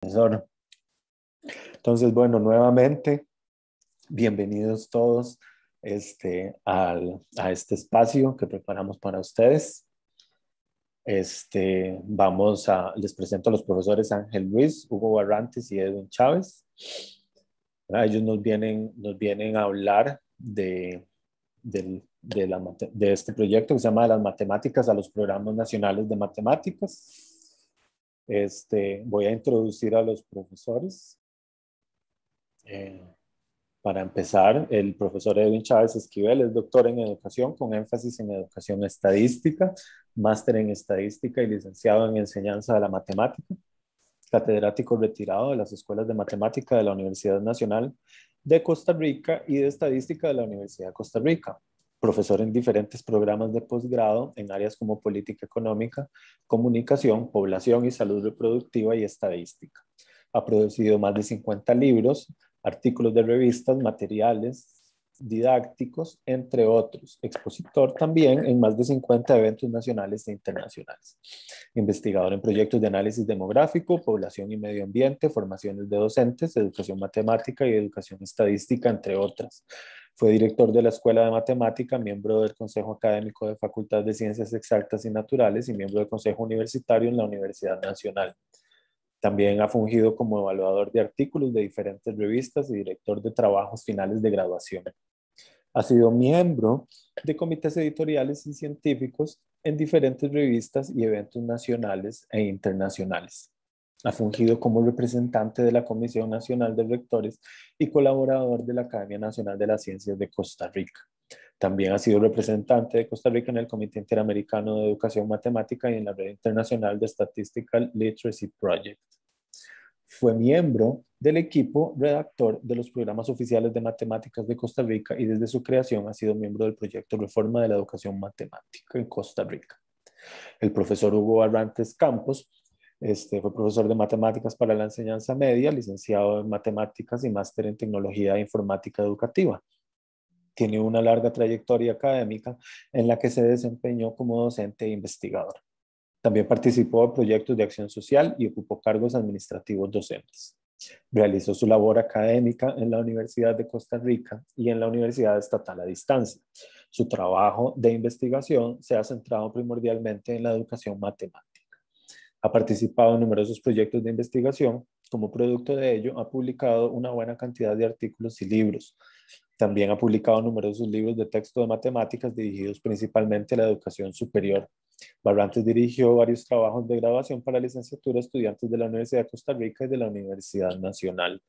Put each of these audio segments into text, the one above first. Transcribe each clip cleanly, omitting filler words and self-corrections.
Profesor. Entonces, bueno, nuevamente, bienvenidos todos a este espacio que preparamos para ustedes. Les presento a los profesores Ángel Ruiz, Hugo Barrantes y Edwin Chávez. Ellos nos vienen a hablar de este proyecto que se llama de las matemáticas a los programas nacionales de matemáticas. Voy a introducir a los profesores. Para empezar, el profesor Edwin Chávez Esquivel es doctor en educación con énfasis en educación estadística, máster en estadística y licenciado en enseñanza de la matemática, catedrático retirado de las escuelas de matemática de la Universidad Nacional de Costa Rica y de estadística de la Universidad de Costa Rica, profesor en diferentes programas de posgrado en áreas como política económica, comunicación, población y salud reproductiva y estadística. Ha producido más de 50 libros, artículos de revistas, materiales didácticos, entre otros. Expositor también en más de 50 eventos nacionales e internacionales. Investigador en proyectos de análisis demográfico, población y medio ambiente, formaciones de docentes, educación matemática y educación estadística, entre otras. Fue director de la Escuela de Matemática, miembro del Consejo Académico de Facultad de Ciencias Exactas y Naturales y miembro del Consejo Universitario en la Universidad Nacional. También ha fungido como evaluador de artículos de diferentes revistas y director de trabajos finales de graduación. Ha sido miembro de comités editoriales y científicos en diferentes revistas y eventos nacionales e internacionales. Ha fungido como representante de la Comisión Nacional de Rectores y colaborador de la Academia Nacional de las Ciencias de Costa Rica. También ha sido representante de Costa Rica en el Comité Interamericano de Educación Matemática y en la Red Internacional de Statistical Literacy Project. Fue miembro del equipo redactor de los programas oficiales de matemáticas de Costa Rica y desde su creación ha sido miembro del proyecto Reforma de la Educación Matemática en Costa Rica. El profesor Hugo Barrantes Campos fue profesor de matemáticas para la enseñanza media, licenciado en matemáticas y máster en tecnología e informática educativa. Tiene una larga trayectoria académica en la que se desempeñó como docente e investigador. También participó en proyectos de acción social y ocupó cargos administrativos docentes. Realizó su labor académica en la Universidad de Costa Rica y en la Universidad Estatal a Distancia. Su trabajo de investigación se ha centrado primordialmente en la educación matemática. Ha participado en numerosos proyectos de investigación. Como producto de ello, ha publicado una buena cantidad de artículos y libros. También ha publicado numerosos libros de texto de matemáticas dirigidos principalmente a la educación superior. Barrantes dirigió varios trabajos de graduación para licenciatura a estudiantes de la Universidad de Costa Rica y de la Universidad Nacional.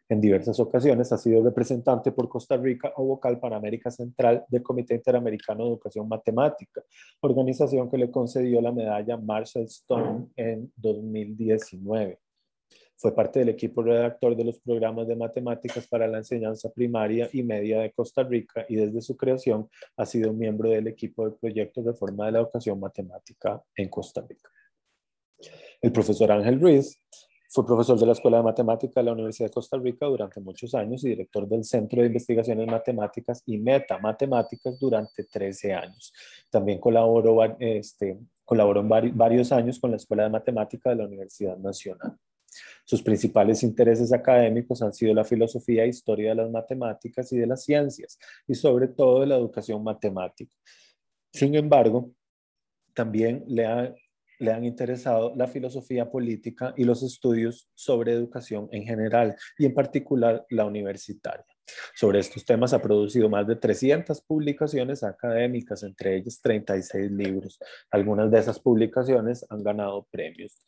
En diversas ocasiones ha sido representante por Costa Rica o vocal para América Central del Comité Interamericano de Educación Matemática, organización que le concedió la medalla Marshall Stone en 2019. Fue parte del equipo redactor de los programas de matemáticas para la enseñanza primaria y media de Costa Rica y desde su creación ha sido miembro del equipo del proyecto de Reforma de la Educación Matemática en Costa Rica. El profesor Ángel Ruiz fue profesor de la Escuela de Matemática de la Universidad de Costa Rica durante muchos años y director del Centro de Investigaciones Matemáticas y Metamatemáticas durante 13 años. También colaboró en varios años con la Escuela de Matemática de la Universidad Nacional. Sus principales intereses académicos han sido la filosofía e historia de las matemáticas y de las ciencias, y sobre todo de la educación matemática. Sin embargo, también le han interesado la filosofía política y los estudios sobre educación en general, y en particular la universitaria. Sobre estos temas ha producido más de 300 publicaciones académicas, entre ellas 36 libros. Algunas de esas publicaciones han ganado premios.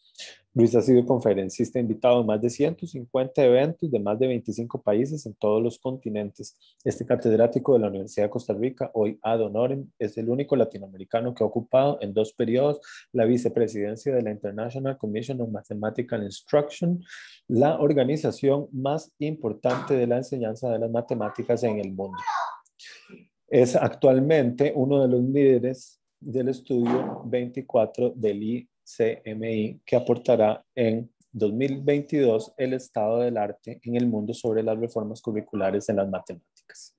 Luis ha sido conferencista invitado en más de 150 eventos de más de 25 países en todos los continentes. Este catedrático de la Universidad de Costa Rica, hoy ad honorem, es el único latinoamericano que ha ocupado en 2 periodos la vicepresidencia de la International Commission on Mathematical Instruction, la organización más importante de la enseñanza de las matemáticas en el mundo. Es actualmente uno de los líderes del estudio 24 del ICMI, que aportará en 2022 el estado del arte en el mundo sobre las reformas curriculares en las matemáticas.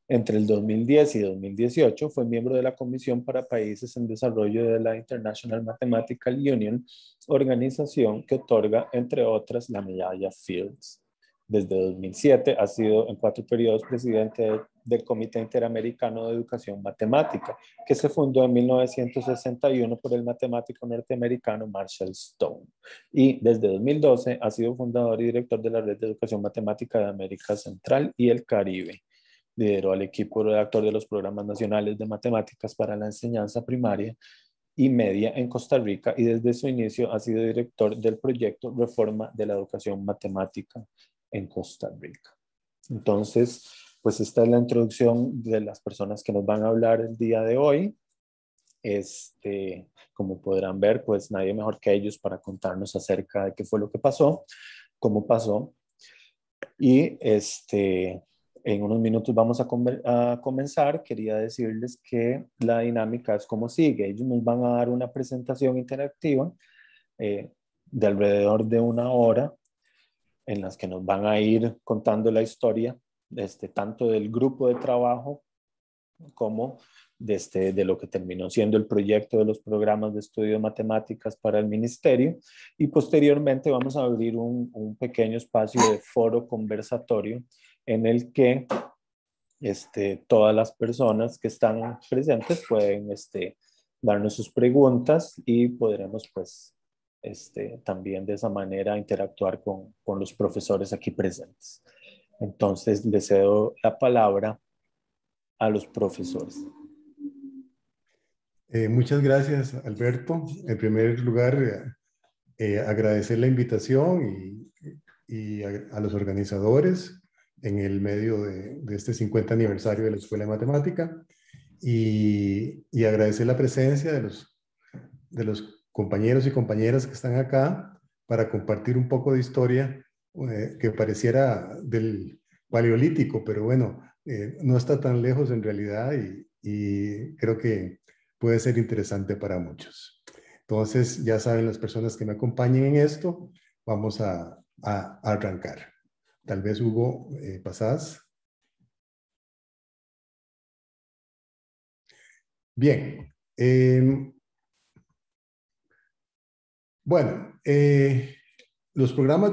Entre el 2010 y 2018 fue miembro de la Comisión para Países en Desarrollo de la International Mathematical Union, organización que otorga, entre otras, la medalla Fields. Desde 2007 ha sido en 4 periodos presidente del Comité Interamericano de Educación Matemática, que se fundó en 1961 por el matemático norteamericano Marshall Stone. Y desde 2012 ha sido fundador y director de la Red de Educación Matemática de América Central y el Caribe. Lideró al equipo redactor de los programas nacionales de matemáticas para la enseñanza primaria y media en Costa Rica y desde su inicio ha sido director del proyecto Reforma de la Educación Matemática en Costa Rica. Entonces, pues esta es la introducción de las personas que nos van a hablar el día de hoy. Como podrán ver, pues nadie mejor que ellos para contarnos acerca de qué fue lo que pasó, cómo pasó. Y en unos minutos vamos a comenzar. Quería decirles que la dinámica es como sigue. Ellos nos van a dar una presentación interactiva de alrededor de 1 hora en las que nos van a ir contando la historia tanto del grupo de trabajo como de lo que terminó siendo el proyecto de los programas de estudio de matemáticas para el ministerio, y posteriormente vamos a abrir un pequeño espacio de foro conversatorio en el que todas las personas que están presentes pueden darnos sus preguntas y podremos pues también de esa manera interactuar con los profesores aquí presentes. Entonces les cedo la palabra a los profesores. Muchas gracias, Alberto. En primer lugar, agradecer la invitación y a los organizadores en el medio de este 50 aniversario de la Escuela de Matemática y agradecer la presencia de los compañeros y compañeras que están acá para compartir un poco de historia que pareciera del Paleolítico, pero bueno, no está tan lejos en realidad y creo que puede ser interesante para muchos. Entonces, ya saben las personas que me acompañen en esto, vamos a arrancar. Tal vez, Hugo, pasás. Bien. Bueno, los programas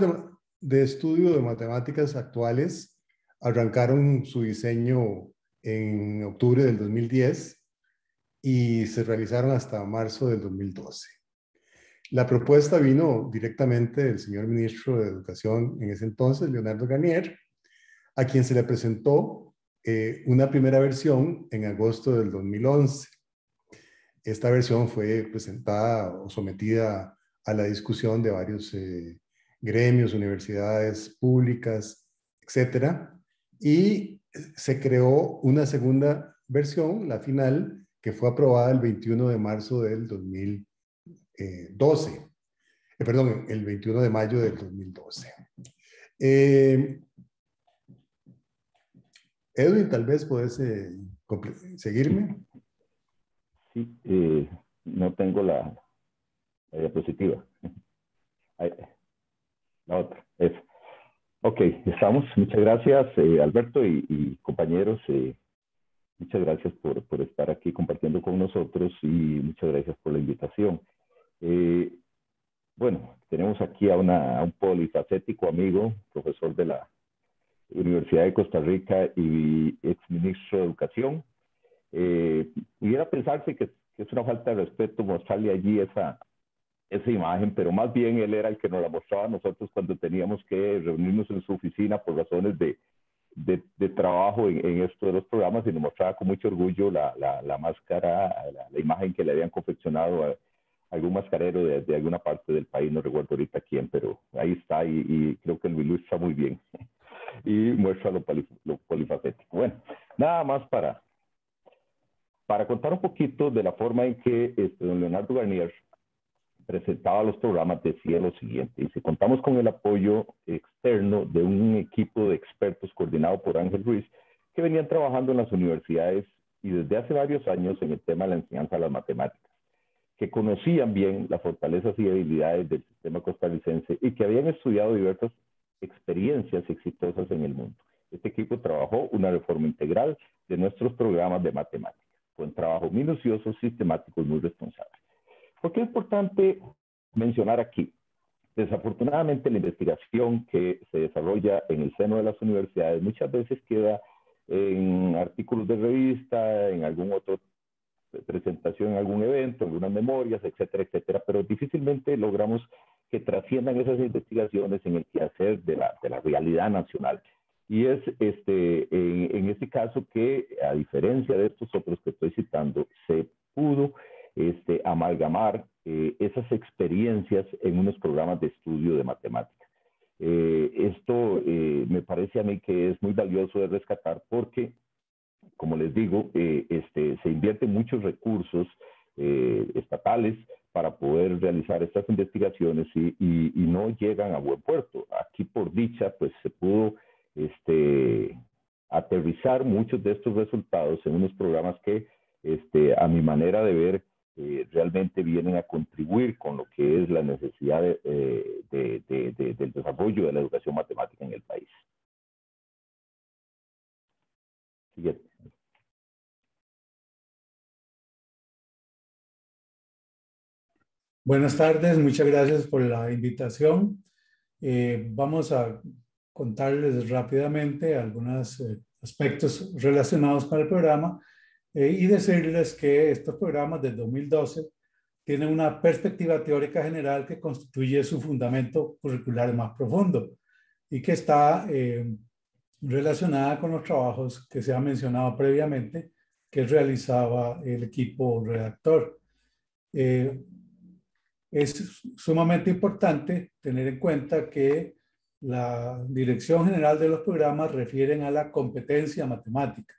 de estudio de matemáticas actuales arrancaron su diseño en octubre del 2010 y se realizaron hasta marzo del 2012. La propuesta vino directamente del señor ministro de Educación en ese entonces, Leonardo Garnier, a quien se le presentó una primera versión en agosto del 2011. Esta versión fue presentada o sometida a la discusión de varios gremios, universidades públicas, etcétera, y se creó una segunda versión, la final, que fue aprobada el 21 de marzo del 2012. Perdón, el 21 de mayo del 2012. Edwin, tal vez puedes seguirme. Sí, no tengo la diapositiva. La otra, esa. Ok, estamos. Muchas gracias, Alberto y compañeros. Muchas gracias por estar aquí compartiendo con nosotros y muchas gracias por la invitación. Bueno, tenemos aquí a un polifacético amigo, profesor de la Universidad de Costa Rica y exministro de Educación. Pudiera pensarse que es una falta de respeto mostrarle allí esa imagen, pero más bien él era el que nos la mostraba a nosotros cuando teníamos que reunirnos en su oficina por razones de trabajo en esto de los programas, y nos mostraba con mucho orgullo la máscara, la imagen que le habían confeccionado a algún mascarero de alguna parte del país, no recuerdo ahorita quién, pero ahí está y creo que lo ilustra muy bien y muestra lo polifacético. Bueno, nada más para contar un poquito de la forma en que don Leonardo Garnier presentaba los programas, decía lo siguiente: dice, contamos con el apoyo externo de un equipo de expertos coordinado por Ángel Ruiz, que venían trabajando en las universidades y desde hace varios años en el tema de la enseñanza de las matemáticas, que conocían bien las fortalezas y debilidades del sistema costarricense y que habían estudiado diversas experiencias exitosas en el mundo. este equipo trabajó una reforma integral de nuestros programas de matemáticas. Fue un trabajo minucioso, sistemático y muy responsable. ¿Por qué es importante mencionar aquí? Desafortunadamente, la investigación que se desarrolla en el seno de las universidades muchas veces queda en artículos de revista, en algún otro presentación, en algún evento, en algunas memorias, etcétera, etcétera, pero difícilmente logramos que trasciendan esas investigaciones en el quehacer de la realidad nacional. Y es en este caso que, a diferencia de estos otros que estoy citando, se pudo amalgamar esas experiencias en unos programas de estudio de matemáticas. Esto me parece a mí que es muy valioso de rescatar porque, como les digo, se invierten muchos recursos estatales para poder realizar estas investigaciones y no llegan a buen puerto. Aquí, por dicha, pues se pudo aterrizar muchos de estos resultados en unos programas que, a mi manera de ver, realmente vienen a contribuir con lo que es la necesidad del desarrollo de la educación matemática en el país. Siguiente. Buenas tardes, muchas gracias por la invitación. Vamos a contarles rápidamente algunos aspectos relacionados con el programa y decirles que estos programas del 2012 tienen una perspectiva teórica general que constituye su fundamento curricular más profundo y que está relacionada con los trabajos que se han mencionado previamente que realizaba el equipo redactor. Es sumamente importante tener en cuenta que la Dirección General de los Programas refieren a la competencia matemática,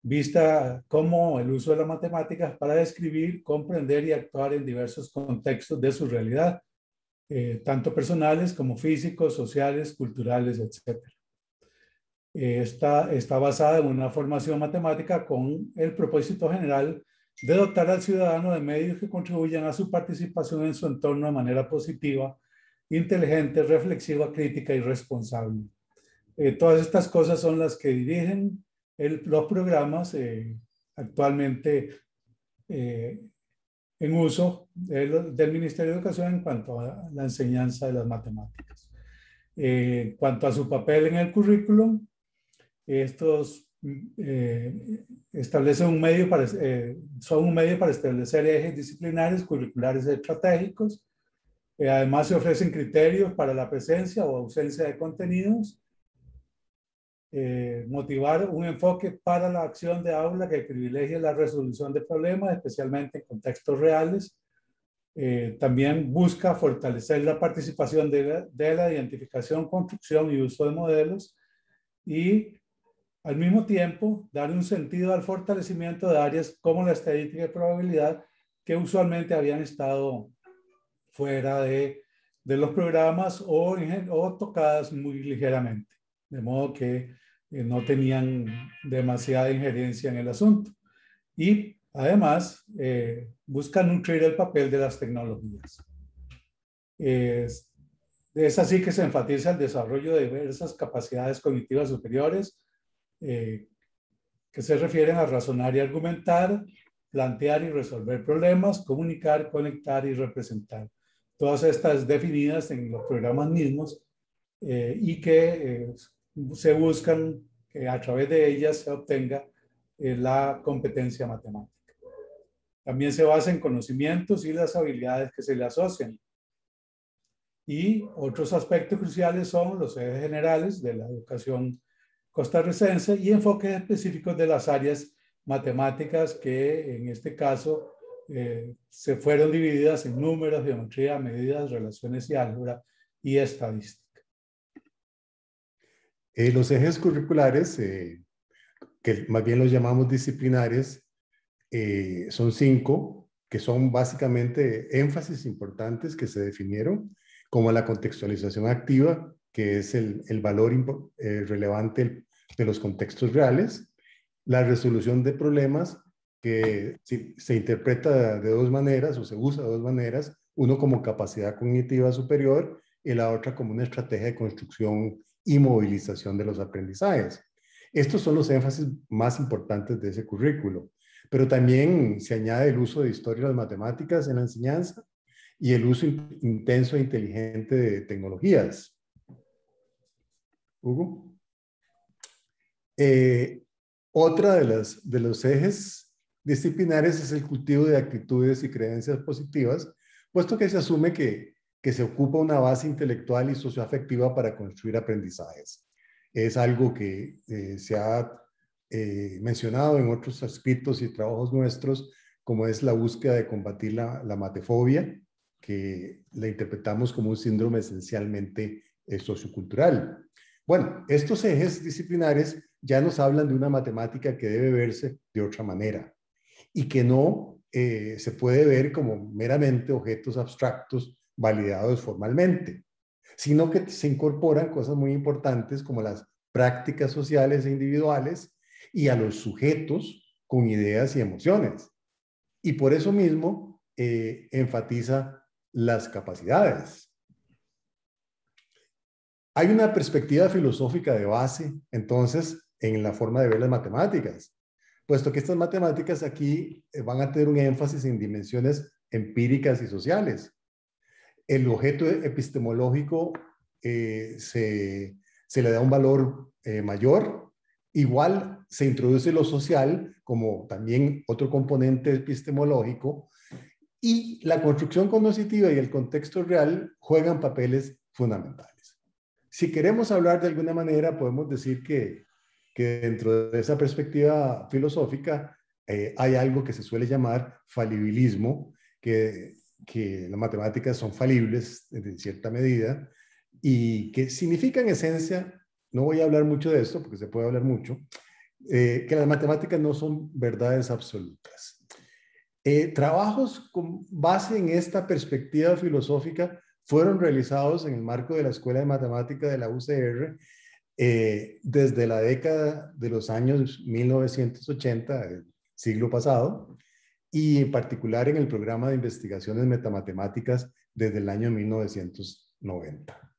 vista como el uso de las matemáticas para describir, comprender y actuar en diversos contextos de su realidad, tanto personales como físicos, sociales, culturales, etc. Está basada en una formación matemática con el propósito general de dotar al ciudadano de medios que contribuyan a su participación en su entorno de manera positiva, inteligente, reflexiva, crítica y responsable. Todas estas cosas son las que dirigen los programas actualmente en uso del Ministerio de Educación en cuanto a la enseñanza de las matemáticas. En cuanto a su papel en el currículum, estos establecen son un medio para establecer ejes disciplinarios, curriculares y estratégicos. Además, se ofrecen criterios para la presencia o ausencia de contenidos. Motivar un enfoque para la acción de aula que privilegie la resolución de problemas, especialmente en contextos reales. También busca fortalecer la participación de la identificación, construcción y uso de modelos y al mismo tiempo dar un sentido al fortalecimiento de áreas como la estadística y probabilidad que usualmente habían estado fuera de los programas o tocadas muy ligeramente, de modo que no tenían demasiada injerencia en el asunto. Y además busca nutrir el papel de las tecnologías. Es así que se enfatiza el desarrollo de diversas capacidades cognitivas superiores que se refieren a razonar y argumentar, plantear y resolver problemas, comunicar, conectar y representar. Todas estas definidas en los programas mismos y que se buscan que a través de ellas se obtenga la competencia matemática. También se basa en conocimientos y las habilidades que se le asocian. Y otros aspectos cruciales son los ejes generales de la educación costarricense y enfoques específicos de las áreas matemáticas que en este caso se fueron divididas en números, geometría, medidas, relaciones y álgebra y estadística. Los ejes curriculares, que más bien los llamamos disciplinares, son 5, que son básicamente énfasis importantes que se definieron, como la contextualización activa, que es el valor relevante de los contextos reales, la resolución de problemas, que se interpreta de dos maneras o se usa de dos maneras, uno como capacidad cognitiva superior y la otra como una estrategia de construcción y movilización de los aprendizajes. Estos son los énfasis más importantes de ese currículo, pero también se añade el uso de historia de las matemáticas en la enseñanza y el uso intenso e inteligente de tecnologías. Hugo. Otra de los ejes disciplinares es el cultivo de actitudes y creencias positivas, puesto que se asume que se ocupa una base intelectual y socioafectiva para construir aprendizajes. Es algo que se ha mencionado en otros escritos y trabajos nuestros, como es la búsqueda de combatir la matefobia, que la interpretamos como un síndrome esencialmente sociocultural. Bueno, estos ejes disciplinares ya nos hablan de una matemática que debe verse de otra manera y que no se puede ver como meramente objetos abstractos validados formalmente, sino que se incorporan cosas muy importantes como las prácticas sociales e individuales y a los sujetos con ideas y emociones. Y por eso mismo enfatiza las capacidades. Hay una perspectiva filosófica de base, entonces, en la forma de ver las matemáticas, puesto que estas matemáticas aquí van a tener un énfasis en dimensiones empíricas y sociales. El objeto epistemológico se le da un valor mayor. Igual se introduce lo social como también otro componente epistemológico, y la construcción cognitiva y el contexto real juegan papeles fundamentales. Si queremos hablar de alguna manera, podemos decir que dentro de esa perspectiva filosófica hay algo que se suele llamar falibilismo, que las matemáticas son falibles en cierta medida, y que significa en esencia, no voy a hablar mucho de esto porque se puede hablar mucho, que las matemáticas no son verdades absolutas. Trabajos con base en esta perspectiva filosófica fueron realizados en el marco de la Escuela de Matemática de la UCR desde la década de los años 1980, del siglo pasado, y en particular en el programa de investigaciones metamatemáticas desde el año 1990.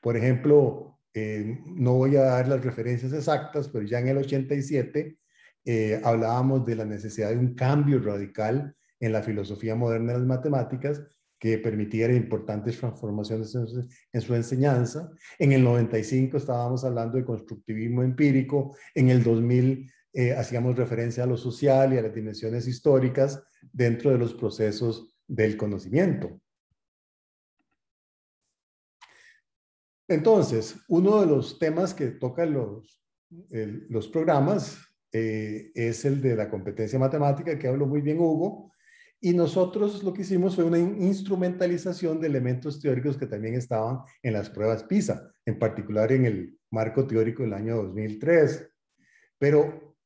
Por ejemplo, no voy a dar las referencias exactas, pero ya en el 87 hablábamos de la necesidad de un cambio radical en la filosofía moderna de las matemáticas que permitiera importantes transformaciones en su enseñanza. En el 95 estábamos hablando de constructivismo empírico. En el 2000 hacíamos referencia a lo social y a las dimensiones históricas dentro de los procesos del conocimiento. Entonces, uno de los temas que tocan los programas es el de la competencia matemática, que habló muy bien Hugo, y nosotros lo que hicimos fue una instrumentalización de elementos teóricos que también estaban en las pruebas PISA, en particular en el marco teórico del año 2003. Pero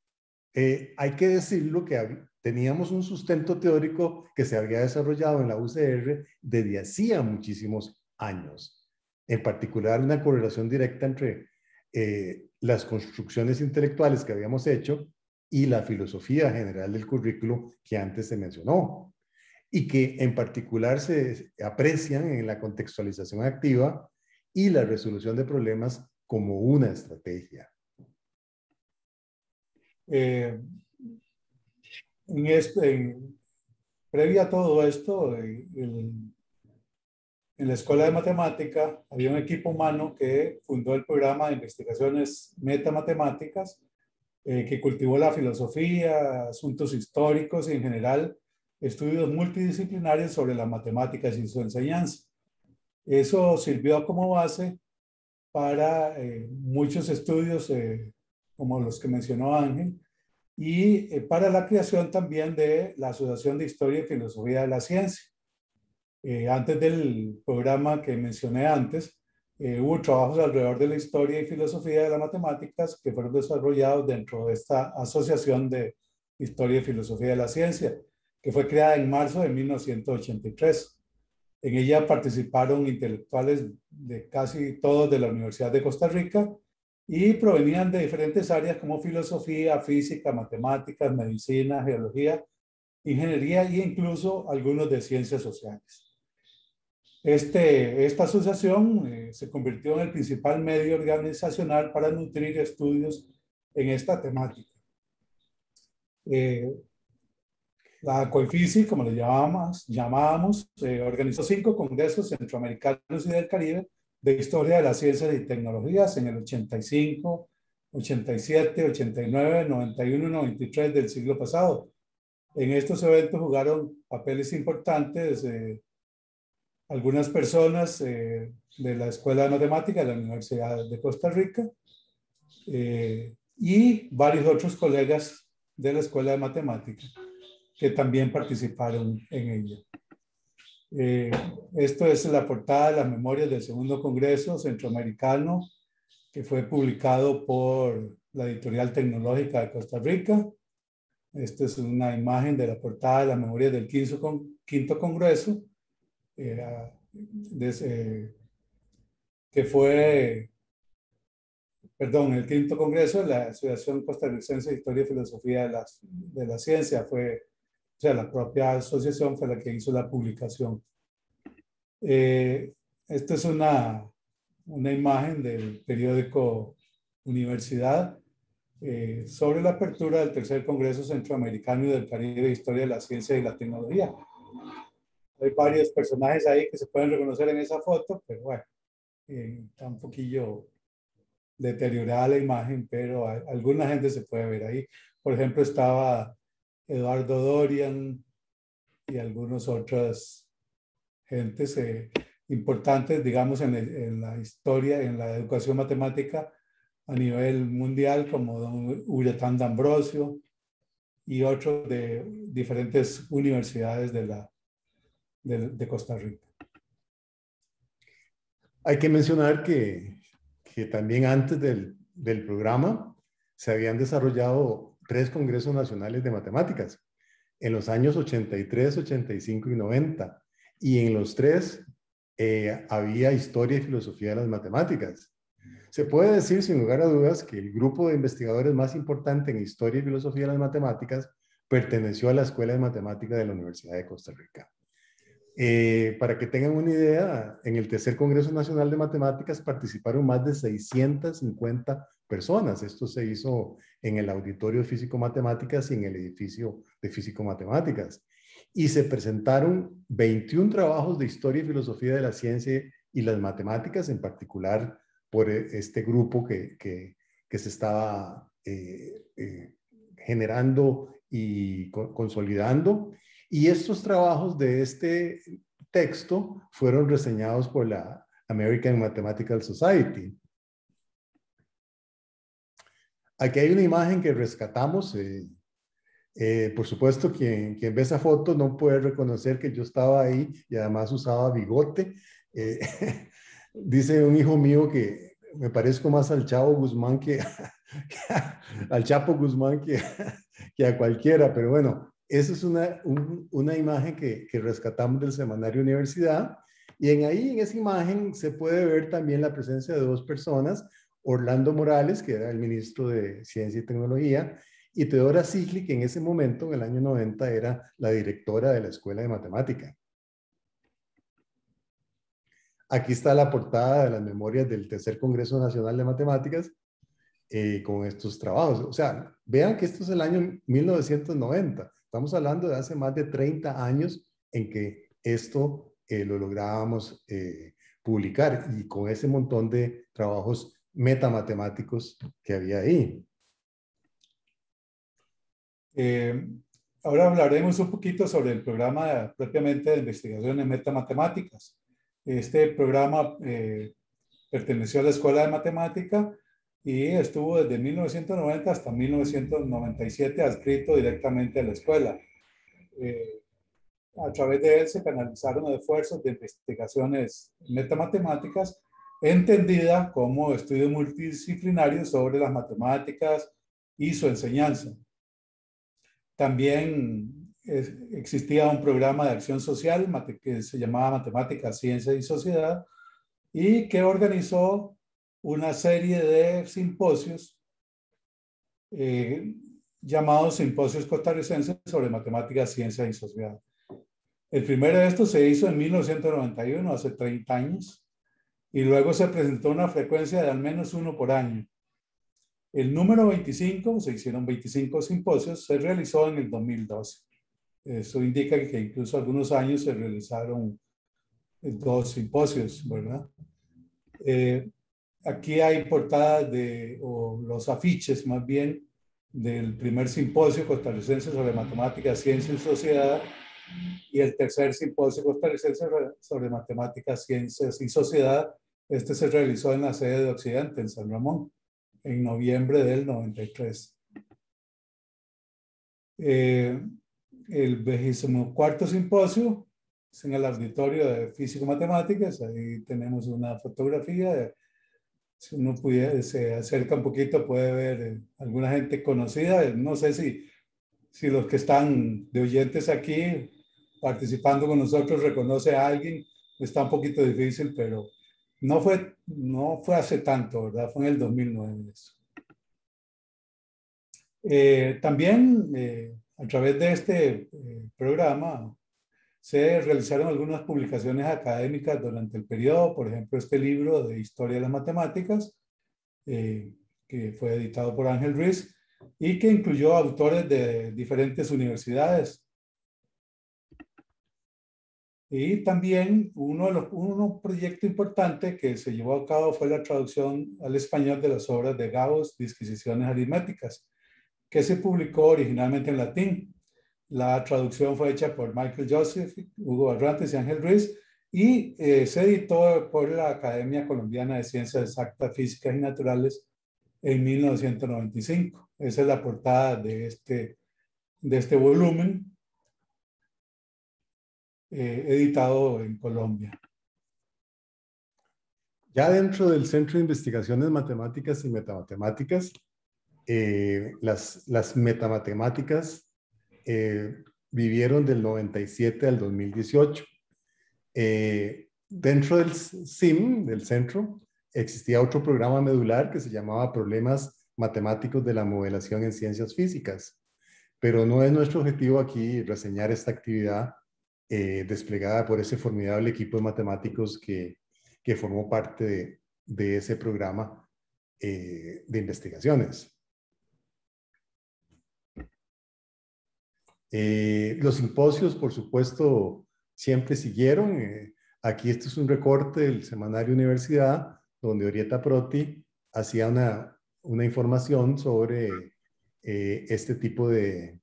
hay que decirlo que teníamos un sustento teórico que se había desarrollado en la UCR desde hacía muchísimos años. En particular, una correlación directa entre las construcciones intelectuales que habíamos hecho y la filosofía general del currículo que antes se mencionó, y que en particular se aprecian en la contextualización activa y la resolución de problemas como una estrategia. Previo a todo esto, en la Escuela de Matemática había un equipo humano que fundó el programa de investigaciones metamatemáticas, que cultivó la filosofía, asuntos históricos y en general estudios multidisciplinarios sobre las matemáticas y su enseñanza. Eso sirvió como base para muchos estudios como los que mencionó Ángel, y para la creación también de la Asociación de Historia y Filosofía de la Ciencia. Antes del programa que mencioné antes, hubo trabajos alrededor de la historia y filosofía de las matemáticas que fueron desarrollados dentro de esta Asociación de Historia y Filosofía de la Ciencia, que fue creada en marzo de 1983. En ella participaron intelectuales de casi todos de la Universidad de Costa Rica y provenían de diferentes áreas como filosofía, física, matemáticas, medicina, geología, ingeniería e incluso algunos de ciencias sociales. Esta asociación se convirtió en el principal medio organizacional para nutrir estudios en esta temática. La COIFISI, como le llamábamos, organizó 5 congresos centroamericanos y del Caribe de historia de las ciencias y tecnologías en el 85, 87, 89, 91 y 93 del siglo pasado. En estos eventos jugaron papeles importantes algunas personas de la Escuela de Matemática de la Universidad de Costa Rica y varios otros colegas de la Escuela de Matemática que también participaron en ella. Esto es la portada de las memorias del segundo Congreso Centroamericano que fue publicado por la Editorial Tecnológica de Costa Rica. Esta es una imagen de la portada de las memorias del quinto Congreso, que fue, perdón, el quinto Congreso de la Asociación Costarricense de Historia y Filosofía de la Ciencia. O sea, la propia asociación fue la que hizo la publicación. Esta es una imagen del periódico Universidad sobre la apertura del tercer Congreso Centroamericano y del Caribe de Historia de la Ciencia y la Tecnología. Hay varios personajes ahí que se pueden reconocer en esa foto, pero bueno, está un poquillo deteriorada la imagen, pero alguna gente se puede ver ahí. Por ejemplo, estaba Eduardo Dorian y algunos otras gentes importantes, digamos, en la historia, en la educación matemática a nivel mundial, como don Uretán D'Ambrosio y otros de diferentes universidades de Costa Rica. Hay que mencionar que también antes del programa se habían desarrollado 3 congresos nacionales de matemáticas en los años 83, 85 y 90. Y en los 3 había historia y filosofía de las matemáticas. Se puede decir sin lugar a dudas que el grupo de investigadores más importante en historia y filosofía de las matemáticas perteneció a la Escuela de Matemática de la Universidad de Costa Rica. Para que tengan una idea, en el tercer Congreso Nacional de Matemáticas participaron más de 650 personas. Esto se hizo en el Auditorio de Físico-Matemáticas y en el edificio de Físico-Matemáticas. Y se presentaron 21 trabajos de historia y filosofía de la ciencia y las matemáticas, en particular por este grupo que se estaba generando y consolidando. Y estos trabajos de este texto fueron reseñados por la American Mathematical Society. Aquí hay una imagen que rescatamos. Por supuesto, quien ve esa foto no puede reconocer que yo estaba ahí y además usaba bigote. Dice un hijo mío que me parezco más al Chavo Guzmán al Chapo Guzmán que a cualquiera, pero bueno. Esa es una imagen que rescatamos del semanario Universidad, y en esa imagen se puede ver también la presencia de 2 personas, Orlando Morales, que era el ministro de Ciencia y Tecnología, y Teodora Sigli, que en ese momento, en el año 90, era la directora de la Escuela de Matemática. Aquí está la portada de las memorias del tercer Congreso Nacional de Matemáticas con estos trabajos. O sea, vean que esto es el año 1990. Estamos hablando de hace más de 30 años en que esto lo lográbamos publicar, y con ese montón de trabajos metamatemáticos que había ahí. Ahora hablaremos un poquito sobre el programa propiamente de investigación en metamatemáticas. Este programa perteneció a la Escuela de Matemática y estuvo desde 1990 hasta 1997 adscrito directamente a la escuela. A través de él se canalizaron esfuerzos de investigaciones metamatemáticas, entendida como estudio multidisciplinario sobre las matemáticas y su enseñanza. También existía un programa de acción social que se llamaba Matemáticas, Ciencia y Sociedad, y que organizó una serie de simposios llamados Simposios Costarricenses sobre Matemáticas, Ciencia y Sociedad. El primero de estos se hizo en 1991, hace 30 años, y luego se presentó una frecuencia de al menos uno por año. El número 25, se hicieron 25 simposios, se realizó en el 2012. Eso indica que incluso algunos años se realizaron 2 simposios, ¿verdad? Aquí hay portadas o los afiches más bien del primer simposio costarricense sobre matemáticas, ciencia y sociedad, y el tercer simposio costarricense sobre matemáticas, ciencias y sociedad. Este se realizó en la sede de Occidente, en San Ramón, en noviembre del 93. El 24º simposio es en el auditorio de Físico-Matemáticas. Ahí tenemos una fotografía. Si uno se acerca un poquito puede ver alguna gente conocida. No sé si los que están de oyentes aquí participando con nosotros reconoce a alguien. Está un poquito difícil, pero no fue hace tanto, ¿verdad? Fue en el 2009 eso. También a través de este programa se realizaron algunas publicaciones académicas durante el periodo, por ejemplo, este libro de Historia de las Matemáticas, que fue editado por Ángel Ruiz y que incluyó autores de diferentes universidades. Y también un proyecto importante que se llevó a cabo fue la traducción al español de las obras de Gauss, Disquisiciones aritméticas, que se publicó originalmente en latín. La traducción fue hecha por Michael Joseph, Hugo Barrantes y Ángel Ruiz, y se editó por la Academia Colombiana de Ciencias Exactas, Físicas y Naturales en 1995. Esa es la portada de este volumen, editado en Colombia. Ya dentro del Centro de Investigaciones Matemáticas y Metamatemáticas, las metamatemáticas vivieron del 97 al 2018. Dentro del CIM, del centro, existía otro programa medular que se llamaba Problemas Matemáticos de la Modelación en Ciencias Físicas, pero no es nuestro objetivo aquí reseñar esta actividad desplegada por ese formidable equipo de matemáticos que formó parte de ese programa de investigaciones. Los simposios, por supuesto, siempre siguieron. Aquí este es un recorte del semanario Universidad, donde Orietta Proti hacía una información sobre este tipo de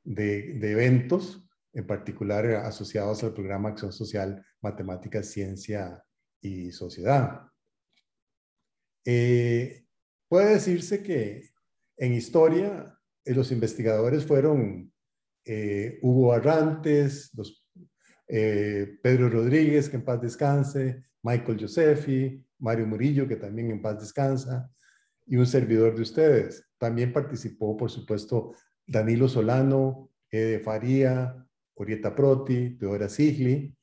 eventos, en particular asociados al programa Acción Social, Matemáticas, Ciencia y Sociedad. Puede decirse que en historia los investigadores fueron Hugo Barrantes, Pedro Rodríguez, que en paz descanse, Michael Josefi, Mario Murillo, que también en paz descansa, y un servidor de ustedes. También participó, por supuesto, Danilo Solano, Ede Faría, Orietta Proti, Teodora Sigli,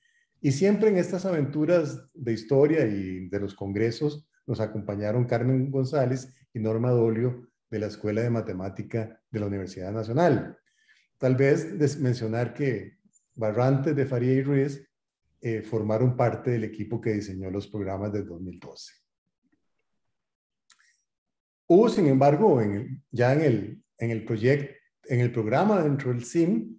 y siempre en estas aventuras de historia y de los congresos nos acompañaron Carmen González y Norma Dolio de la Escuela de Matemática de la Universidad Nacional. Tal vez mencionar que Barrantes, de Faría y Ruiz formaron parte del equipo que diseñó los programas del 2012. Hubo, sin embargo, ya en el programa dentro del CIM,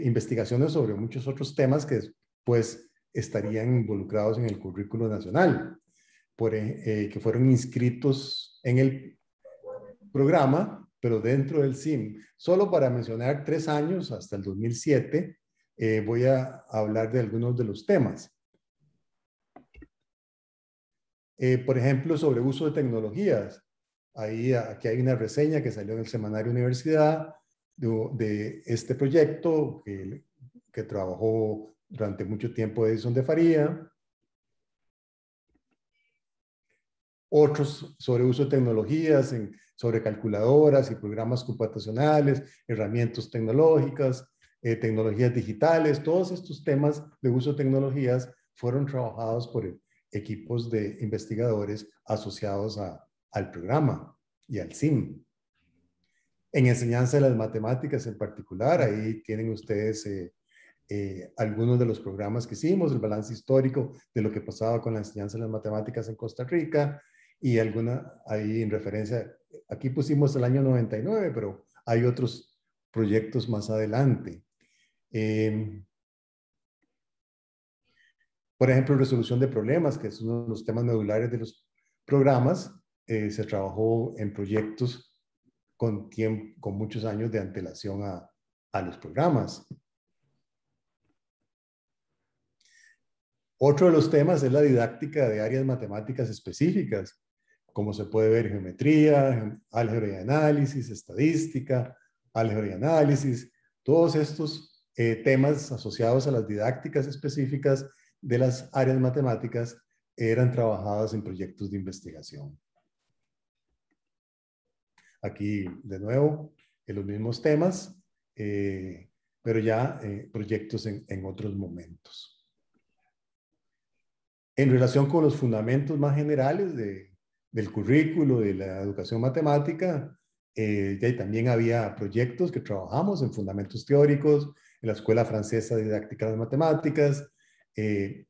investigaciones sobre muchos otros temas que después estarían involucrados en el currículo nacional, que fueron inscritos en el programa, pero dentro del CIM. Solo para mencionar 3 años, hasta el 2007, voy a hablar de algunos de los temas. Por ejemplo, sobre uso de tecnologías. Aquí hay una reseña que salió en el semanario Universidad de este proyecto que trabajó durante mucho tiempo Edison de Faría. Otros sobre uso de tecnologías, sobre calculadoras y programas computacionales, herramientas tecnológicas, tecnologías digitales. Todos estos temas de uso de tecnologías fueron trabajados por equipos de investigadores asociados al programa y al CIM. En enseñanza de las matemáticas en particular, ahí tienen ustedes algunos de los programas que hicimos, el balance histórico de lo que pasaba con la enseñanza de las matemáticas en Costa Rica y alguna ahí en referencia, aquí pusimos el año 99, pero hay otros proyectos más adelante. Por ejemplo, resolución de problemas, que es uno de los temas medulares de los programas, se trabajó en proyectos con muchos años de antelación a los programas. Otro de los temas es la didáctica de áreas matemáticas específicas, como se puede ver geometría, álgebra y análisis, estadística, álgebra y análisis, todos estos temas asociados a las didácticas específicas de las áreas matemáticas eran trabajadas en proyectos de investigación. Aquí, de nuevo, en los mismos temas, pero ya proyectos en otros momentos. En relación con los fundamentos más generales del currículo, de la educación matemática, también había proyectos que trabajamos en fundamentos teóricos, en la Escuela Francesa de Didáctica de las Matemáticas.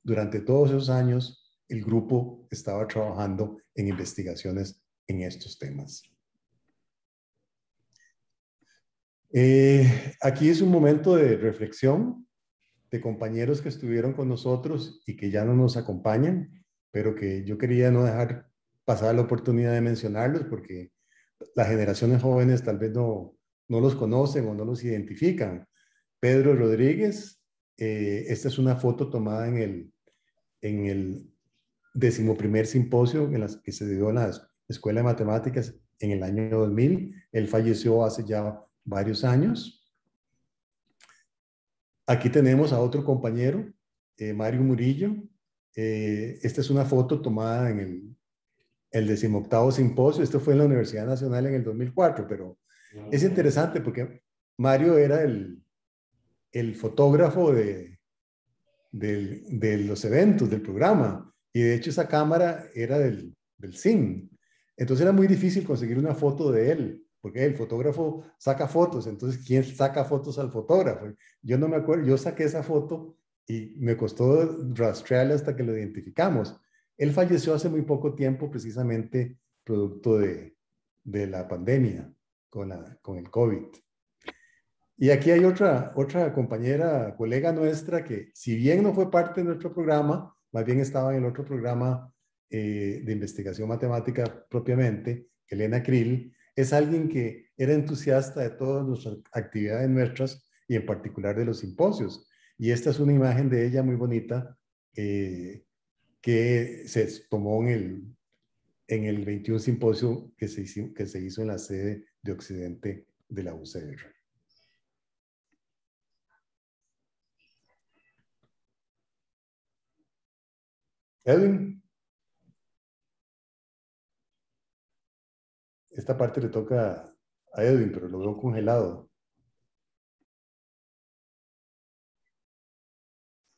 Durante todos esos años, el grupo estaba trabajando en investigaciones en estos temas. Aquí es un momento de reflexión de compañeros que estuvieron con nosotros y que ya no nos acompañan, pero que yo quería no dejar pasar la oportunidad de mencionarlos porque las generaciones jóvenes tal vez no los conocen o no los identifican. Pedro Rodríguez, esta es una foto tomada en el 11º simposio que se dio en la Escuela de Matemáticas en el año 2000. Él falleció hace ya varios años. Aquí tenemos a otro compañero, Mario Murillo. Esta es una foto tomada en el 18º simposio. Esto fue en la Universidad Nacional en el 2004, pero es interesante porque Mario era el fotógrafo de los eventos, del programa. Y de hecho esa cámara era del CIN. Entonces era muy difícil conseguir una foto de él, porque el fotógrafo saca fotos, entonces ¿quién saca fotos al fotógrafo? Yo no me acuerdo, yo saqué esa foto y me costó rastrearla hasta que lo identificamos. Él falleció hace muy poco tiempo, precisamente producto de la pandemia con el COVID. Y aquí hay otra compañera, colega nuestra, que si bien no fue parte de nuestro programa, más bien estaba en el otro programa de investigación matemática propiamente, Elena Krill, es alguien que era entusiasta de todas nuestras actividades nuestras y en particular de los simposios. Y esta es una imagen de ella muy bonita que se tomó en el 21 simposio que se hizo en la sede de Occidente de la UCR. Edwin, esta parte le toca a Edwin, pero lo veo congelado.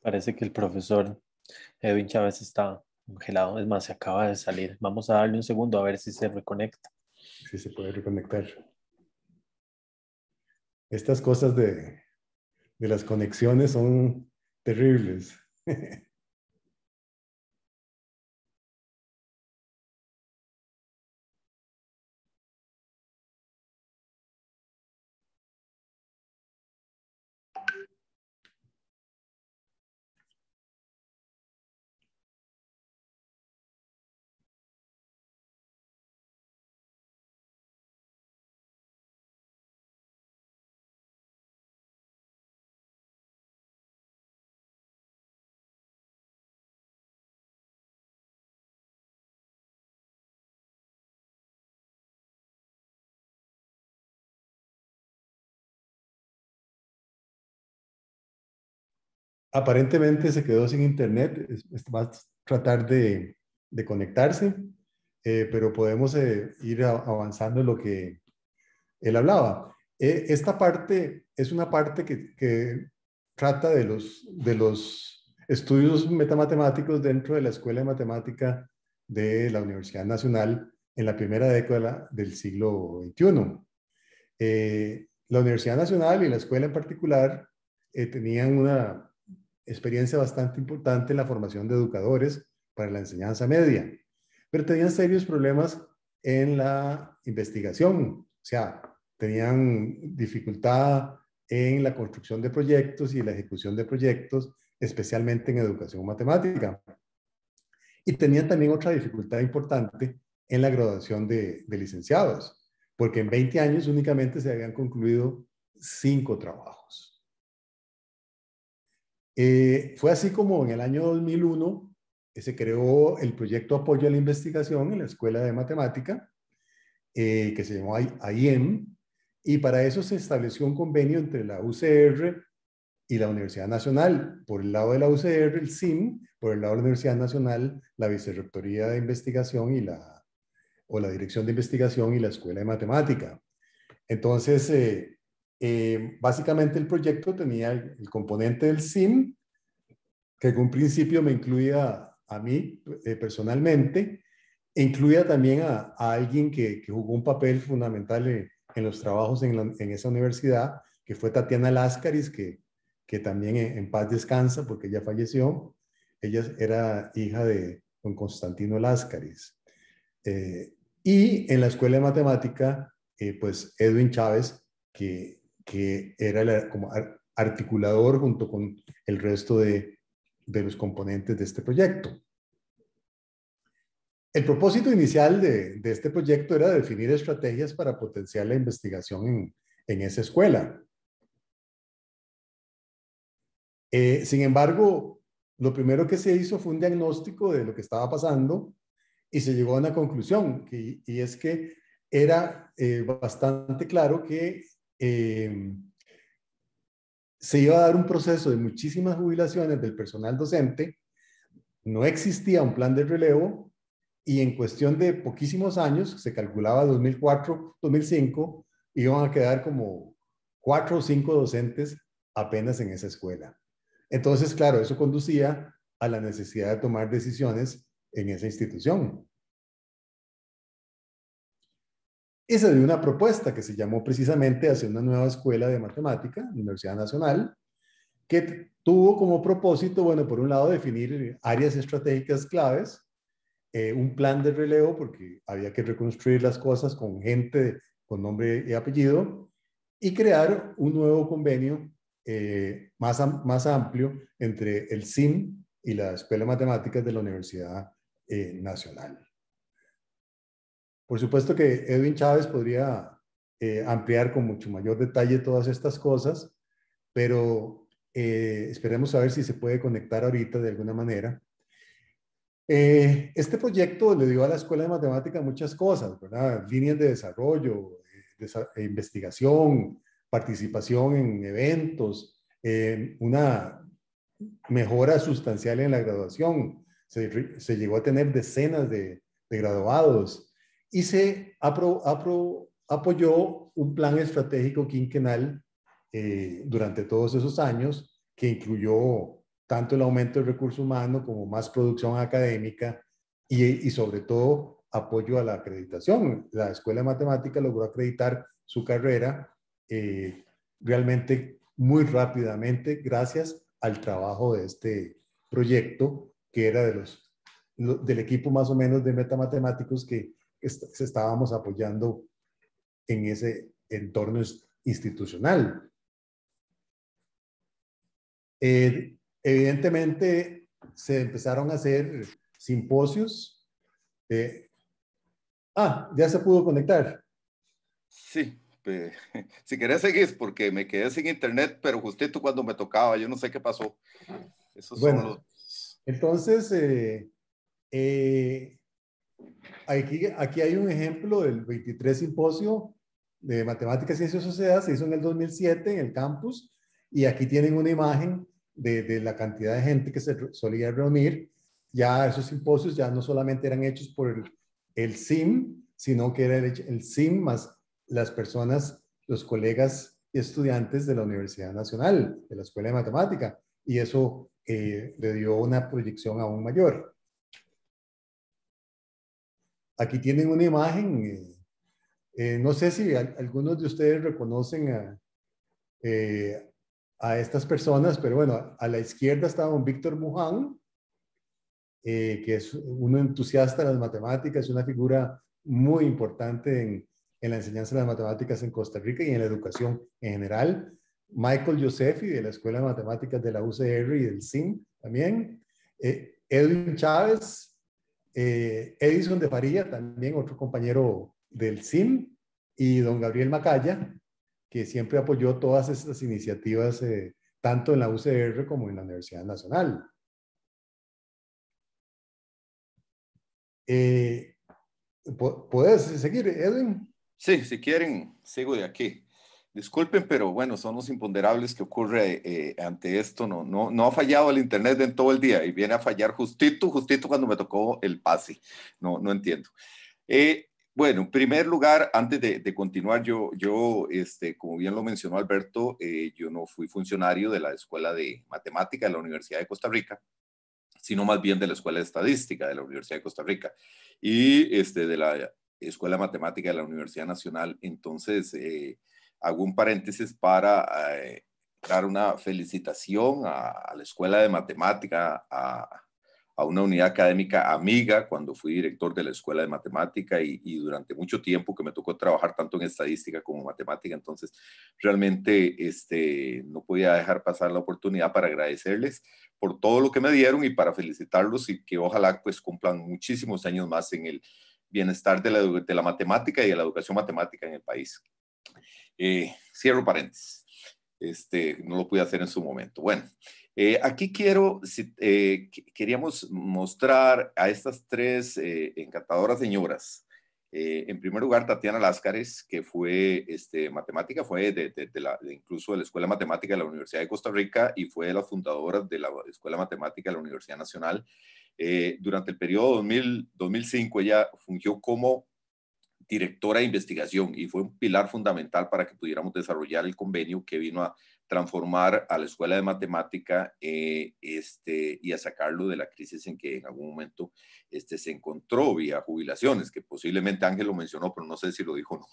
Parece que el profesor Edwin Chávez está congelado. Es más, se acaba de salir. Vamos a darle un segundo a ver si se reconecta. Sí, se puede reconectar. Estas cosas de las conexiones son terribles. Aparentemente se quedó sin internet, va a tratar de conectarse, pero podemos ir avanzando en lo que él hablaba. Esta parte es una parte que trata de los estudios metamatemáticos dentro de la Escuela de Matemática de la Universidad Nacional en la primera década del siglo XXI. La Universidad Nacional y la escuela en particular tenían una experiencia bastante importante en la formación de educadores para la enseñanza media, pero tenían serios problemas en la investigación, o sea, tenían dificultad en la construcción de proyectos y la ejecución de proyectos, especialmente en educación matemática. Y tenían también otra dificultad importante en la graduación de licenciados, porque en 20 años únicamente se habían concluido 5 trabajos. Fue así como en el año 2001 se creó el proyecto Apoyo a la Investigación en la Escuela de Matemática, que se llamó IEM, y para eso se estableció un convenio entre la UCR y la Universidad Nacional. Por el lado de la UCR, el CIM, por el lado de la Universidad Nacional, la Vicerrectoría de Investigación o la Dirección de Investigación y la Escuela de Matemática. Entonces, básicamente el proyecto tenía el componente del CIM, que en un principio me incluía a mí personalmente, e incluía también a alguien que jugó un papel fundamental en los trabajos en esa universidad, que fue Tatiana Láscaris, que también en paz descansa porque ella falleció. Ella era hija de don Constantino Láscaris. Y en la Escuela de Matemática, pues Edwin Chávez, que era como articulador junto con el resto de los componentes de este proyecto. El propósito inicial de este proyecto era definir estrategias para potenciar la investigación en esa escuela. Sin embargo, lo primero que se hizo fue un diagnóstico de lo que estaba pasando y se llegó a una conclusión, y es que era bastante claro que se iba a dar un proceso de muchísimas jubilaciones del personal docente, no existía un plan de relevo, y en cuestión de poquísimos años, se calculaba 2004, 2005, iban a quedar como 4 o 5 docentes apenas en esa escuela. Entonces, claro, eso conducía a la necesidad de tomar decisiones en esa institución. Y se dio una propuesta que se llamó precisamente hacer una nueva escuela de matemática, Universidad Nacional, que tuvo como propósito, bueno, por un lado, definir áreas estratégicas claves, un plan de relevo, porque había que reconstruir las cosas con gente con nombre y apellido, y crear un nuevo convenio más amplio entre el CIM y la Escuela de Matemáticas de la Universidad Nacional. Por supuesto que Edwin Chávez podría ampliar con mucho mayor detalle todas estas cosas, pero esperemos a ver si se puede conectar ahorita de alguna manera. Este proyecto le dio a la Escuela de Matemática muchas cosas, ¿verdad? Líneas de desarrollo, investigación, participación en eventos, una mejora sustancial en la graduación. Se llegó a tener decenas de graduados y se apoyó un plan estratégico quinquenal durante todos esos años que incluyó tanto el aumento del recurso humano como más producción académica y sobre todo apoyo a la acreditación. La Escuela de Matemática logró acreditar su carrera realmente muy rápidamente gracias al trabajo de este proyecto, que era del equipo más o menos de metamatemáticos que se estábamos apoyando en ese entorno institucional. Evidentemente se empezaron a hacer simposios. Ya se pudo conectar. Sí, si querés seguir, porque me quedé sin internet, pero justito cuando me tocaba, yo no sé qué pasó. Esos bueno, son los... Entonces, aquí hay un ejemplo del 23 simposio de Matemáticas, Ciencias y Sociedad, se hizo en el 2007 en el campus, y aquí tienen una imagen de la cantidad de gente que se solía reunir. Ya esos simposios ya no solamente eran hechos por el CIM, sino que era el CIM más las personas, los colegas y estudiantes de la Universidad Nacional, de la Escuela de Matemática, y eso le dio una proyección aún mayor. Aquí tienen una imagen, no sé si algunos de ustedes reconocen a estas personas, pero bueno, a la izquierda estaba un Víctor Muján, que es un entusiasta de las matemáticas, una figura muy importante en la enseñanza de las matemáticas en Costa Rica y en la educación en general. Michael Josefi, de la Escuela de Matemáticas de la UCR y del CIM también. Edwin Chávez, Edison de Faría, también otro compañero del CIM, y don Gabriel Macaya, que siempre apoyó todas estas iniciativas, tanto en la UCR como en la Universidad Nacional. ¿Puedes seguir, Edwin? Sí, si quieren, sigo de aquí. Disculpen, pero bueno, son los imponderables que ocurre ante esto. No ha fallado el internet en todo el día y viene a fallar justito cuando me tocó el pase. No entiendo. Bueno, en primer lugar, antes de continuar, como bien lo mencionó Alberto, yo no fui funcionario de la Escuela de Matemática de la Universidad de Costa Rica, sino más bien de la Escuela de Estadística de la Universidad de Costa Rica y de la Escuela de Matemática de la Universidad Nacional. Entonces, hago un paréntesis para dar una felicitación a la Escuela de Matemática, a una unidad académica amiga cuando fui director de la Escuela de Matemática y durante mucho tiempo que me tocó trabajar tanto en estadística como matemática. Entonces, realmente no podía dejar pasar la oportunidad para agradecerles por todo lo que me dieron y para felicitarlos y que ojalá pues cumplan muchísimos años más en el bienestar de la matemática y de la educación matemática en el país. Cierro paréntesis. No lo pude hacer en su momento. Bueno, aquí queríamos mostrar a estas tres encantadoras señoras. En primer lugar, Tatiana Láscares, que fue matemática, fue incluso de la Escuela de Matemática de la Universidad de Costa Rica y fue de las fundadoras de la Escuela de Matemática de la Universidad Nacional. Durante el periodo 2005, ella fungió como directora de investigación y fue un pilar fundamental para que pudiéramos desarrollar el convenio que vino a transformar a la Escuela de Matemática y a sacarlo de la crisis en que en algún momento se encontró vía jubilaciones, que posiblemente Ángel lo mencionó, pero no sé si lo dijo o no.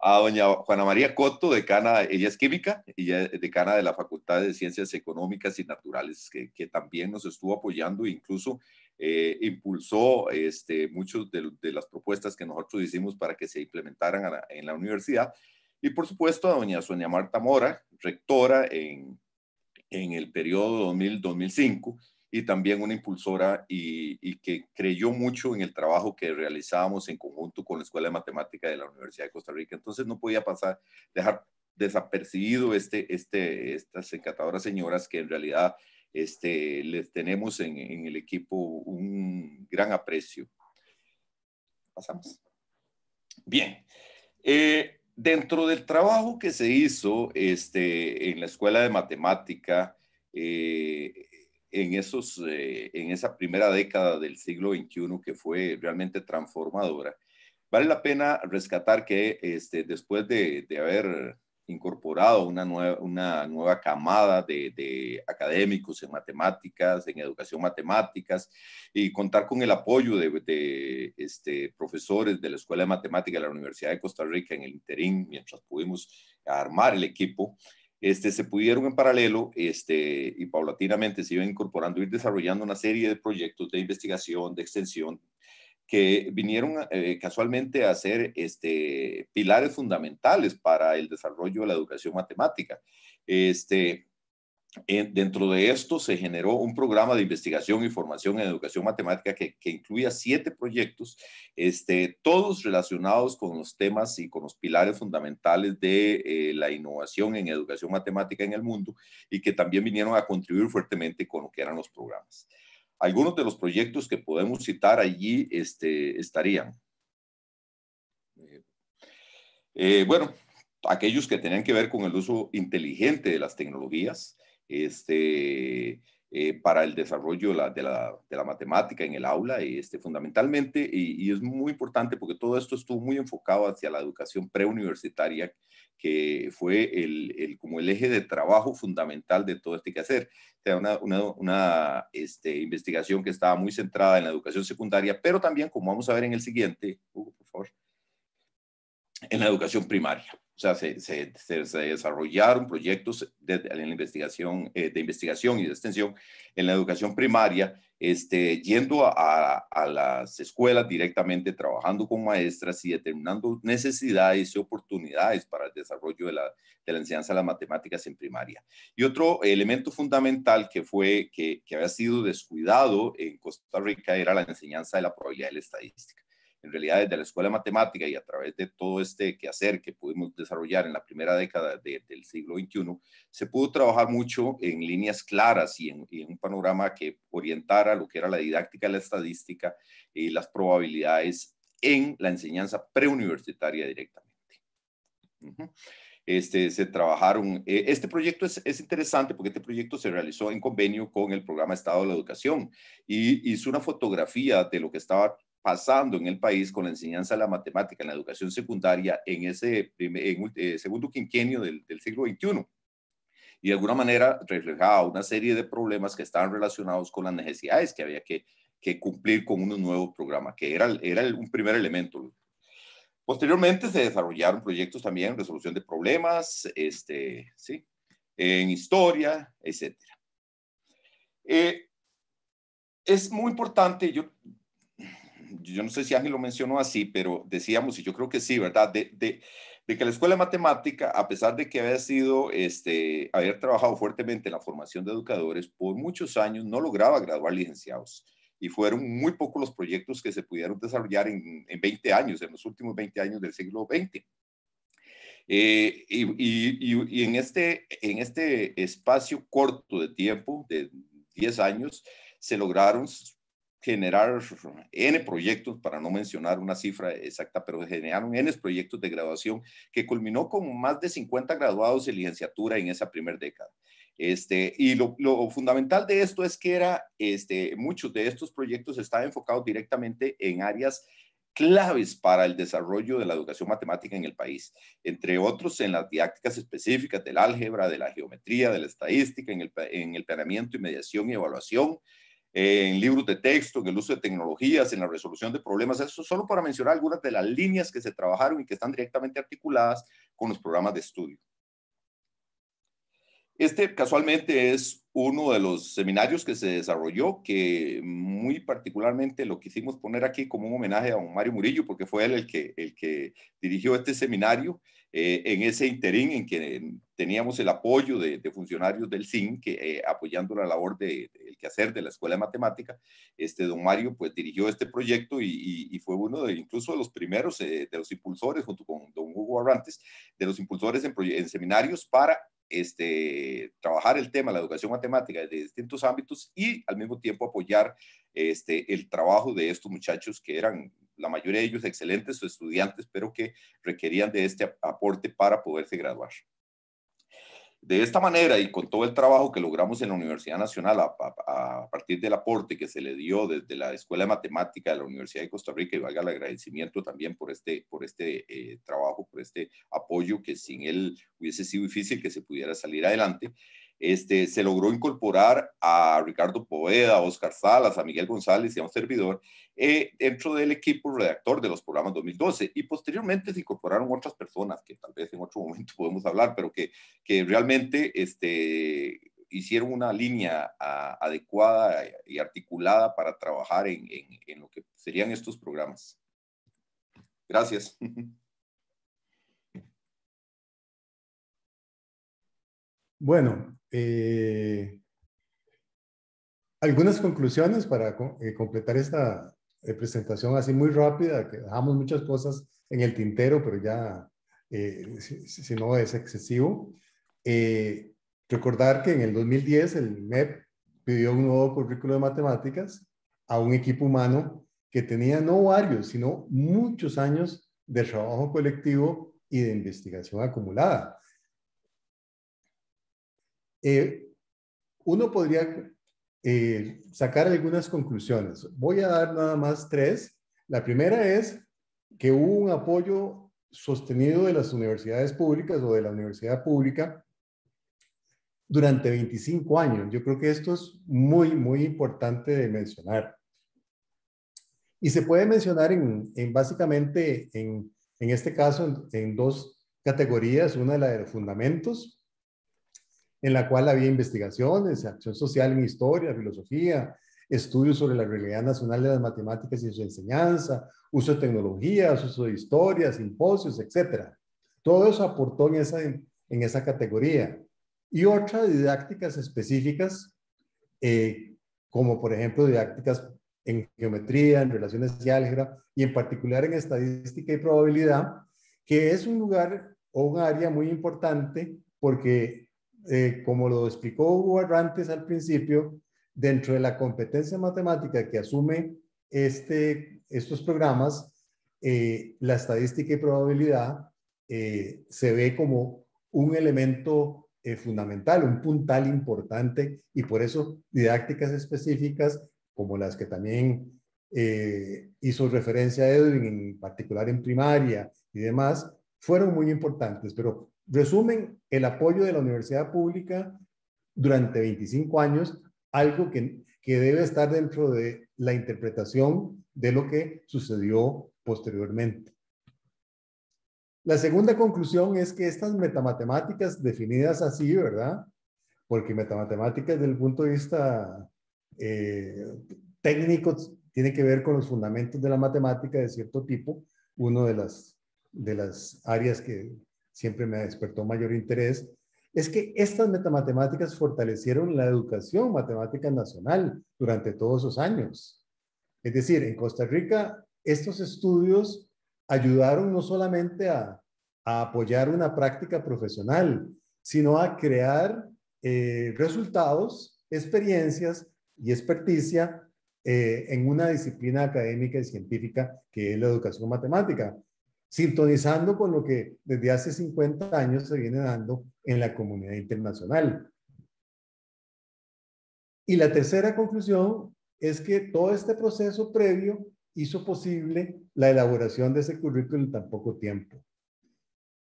A doña Juana María Coto, decana, ella es química, ella es decana de la Facultad de Ciencias Económicas y Naturales, que también nos estuvo apoyando e incluso impulsó muchas de las propuestas que nosotros hicimos para que se implementaran en la universidad. Y por supuesto a doña Sonia Marta Mora, rectora en el periodo 2000-2005 y también una impulsora y que creyó mucho en el trabajo que realizábamos en conjunto con la Escuela de Matemática de la Universidad de Costa Rica. Entonces no podía dejar desapercibido estas encantadoras señoras que en realidad les tenemos en el equipo un gran aprecio. Pasamos. Bien. Dentro del trabajo que se hizo en la Escuela de Matemática en esa primera década del siglo XXI que fue realmente transformadora, vale la pena rescatar que después de haber incorporado una nueva camada de académicos en matemáticas, en educación matemáticas, y contar con el apoyo de profesores de la Escuela de Matemática de la Universidad de Costa Rica en el interín, mientras pudimos armar el equipo, se pudieron en paralelo y paulatinamente se iban incorporando, ir desarrollando una serie de proyectos de investigación, de extensión, que vinieron casualmente a ser pilares fundamentales para el desarrollo de la educación matemática. Dentro de esto se generó un programa de investigación y formación en educación matemática que incluía 7 proyectos, todos relacionados con los temas y con los pilares fundamentales de la innovación en educación matemática en el mundo y que también vinieron a contribuir fuertemente con lo que eran los programas. Algunos de los proyectos que podemos citar allí estarían. Bueno, aquellos que tenían que ver con el uso inteligente de las tecnologías para el desarrollo de la matemática en el aula, fundamentalmente, y es muy importante porque todo esto estuvo muy enfocado hacia la educación preuniversitaria, que fue como el eje de trabajo fundamental de todo este quehacer. O sea, una investigación que estaba muy centrada en la educación secundaria, pero también, como vamos a ver en el siguiente, Hugo, por favor, en la educación primaria. O sea, se desarrollaron proyectos de investigación y de extensión en la educación primaria, yendo a las escuelas directamente, trabajando con maestras y determinando necesidades y oportunidades para el desarrollo de la enseñanza de las matemáticas en primaria. Y otro elemento fundamental que había sido descuidado en Costa Rica era la enseñanza de la probabilidad de la estadística. En realidad, desde la escuela de matemática y a través de todo este quehacer que pudimos desarrollar en la primera década del siglo XXI, se pudo trabajar mucho en líneas claras y en un panorama que orientara lo que era la didáctica de la estadística y las probabilidades en la enseñanza preuniversitaria directamente. Se trabajaron, este proyecto es interesante porque este proyecto se realizó en convenio con el Programa Estado de la Educación y hizo una fotografía de lo que estaba pasando en el país con la enseñanza de la matemática en la educación secundaria en ese segundo quinquenio del siglo XXI. Y de alguna manera reflejaba una serie de problemas que estaban relacionados con las necesidades que había que cumplir con un nuevo programa, que era un primer elemento. Posteriormente se desarrollaron proyectos también en resolución de problemas, ¿sí? En historia, etc. Es muy importante, yo no sé si Ángel lo mencionó así, pero decíamos, y yo creo que sí, ¿verdad? De que la Escuela de Matemática, a pesar de que había sido, haber trabajado fuertemente en la formación de educadores, por muchos años no lograba graduar licenciados. Y fueron muy pocos los proyectos que se pudieron desarrollar en 20 años, en los últimos 20 años del siglo XX. Y en este espacio corto de tiempo, de 10 años, se lograron generar N proyectos, para no mencionar una cifra exacta, pero generaron N proyectos de graduación que culminó con más de 50 graduados de licenciatura en esa primera década. Y lo fundamental de esto es que muchos de estos proyectos estaban enfocados directamente en áreas claves para el desarrollo de la educación matemática en el país, entre otros en las didácticas específicas del álgebra, de la geometría, de la estadística, en el planeamiento y mediación y evaluación, en libros de texto, en el uso de tecnologías, en la resolución de problemas. Eso solo para mencionar algunas de las líneas que se trabajaron y que están directamente articuladas con los programas de estudio. Casualmente es uno de los seminarios que se desarrolló, que muy particularmente lo quisimos poner aquí como un homenaje a don Mario Murillo, porque fue él el que dirigió este seminario en ese interín en que teníamos el apoyo de funcionarios del CIN, apoyando la labor del quehacer de la Escuela de Matemática. Don Mario pues dirigió este proyecto y fue uno incluso de los primeros, de los impulsores, junto con don Hugo Arrantes, de los impulsores en seminarios para trabajar el tema de la educación matemática desde distintos ámbitos y al mismo tiempo apoyar el trabajo de estos muchachos que eran, la mayoría de ellos, excelentes estudiantes, pero que requerían de este aporte para poderse graduar. De esta manera y con todo el trabajo que logramos en la Universidad Nacional a partir del aporte que se le dio desde la Escuela de Matemática de la Universidad de Costa Rica, y valga el agradecimiento también por este trabajo, por este apoyo, que sin él hubiese sido difícil que se pudiera salir adelante, se logró incorporar a Ricardo Poveda, a Oscar Salas, a Miguel González y a un servidor dentro del equipo redactor de los programas 2012, y posteriormente se incorporaron otras personas que tal vez en otro momento podemos hablar, pero que realmente hicieron una línea adecuada y articulada para trabajar en lo que serían estos programas. Gracias. Bueno, algunas conclusiones para completar esta presentación así muy rápida, que dejamos muchas cosas en el tintero, pero ya si no es excesivo. Recordar que en el 2010 el MEP pidió un nuevo currículo de matemáticas a un equipo humano que tenía no varios, sino muchos años de trabajo colectivo y de investigación acumulada. Uno podría sacar algunas conclusiones. Voy a dar nada más 3. La primera es que hubo un apoyo sostenido de las universidades públicas o de la universidad pública durante 25 años. Yo creo que esto es muy, muy importante de mencionar. Y se puede mencionar básicamente, en este caso, en 2 categorías, una de la de fundamentos, en la cual había investigaciones, acción social en historia, filosofía, estudios sobre la realidad nacional de las matemáticas y su enseñanza, uso de tecnologías, uso de historia, simposios, etc. Todo eso aportó en esa categoría. Y otras didácticas específicas, como por ejemplo didácticas en geometría, en relaciones y álgebra, y en particular en estadística y probabilidad, que es un lugar o un área muy importante porque, como lo explicó Hugo Barrantes al principio, dentro de la competencia matemática que asume estos programas, la estadística y probabilidad se ve como un elemento fundamental, un puntal importante, y por eso didácticas específicas como las que también hizo referencia Edwin, en particular en primaria y demás, fueron muy importantes. Pero resumen el apoyo de la universidad pública durante 25 años, algo que debe estar dentro de la interpretación de lo que sucedió posteriormente. La segunda conclusión es que estas metamatemáticas definidas así, ¿verdad? Porque metamatemáticas desde el punto de vista técnico tiene que ver con los fundamentos de la matemática de cierto tipo, uno de las áreas que siempre me despertó mayor interés, es que estas metamatemáticas fortalecieron la educación matemática nacional durante todos esos años. Es decir, en Costa Rica, estos estudios ayudaron no solamente a apoyar una práctica profesional, sino a crear resultados, experiencias y experticia en una disciplina académica y científica que es la educación matemática, sintonizando con lo que desde hace 50 años se viene dando en la comunidad internacional. Y la tercera conclusión es que todo este proceso previo hizo posible la elaboración de ese currículo en tan poco tiempo.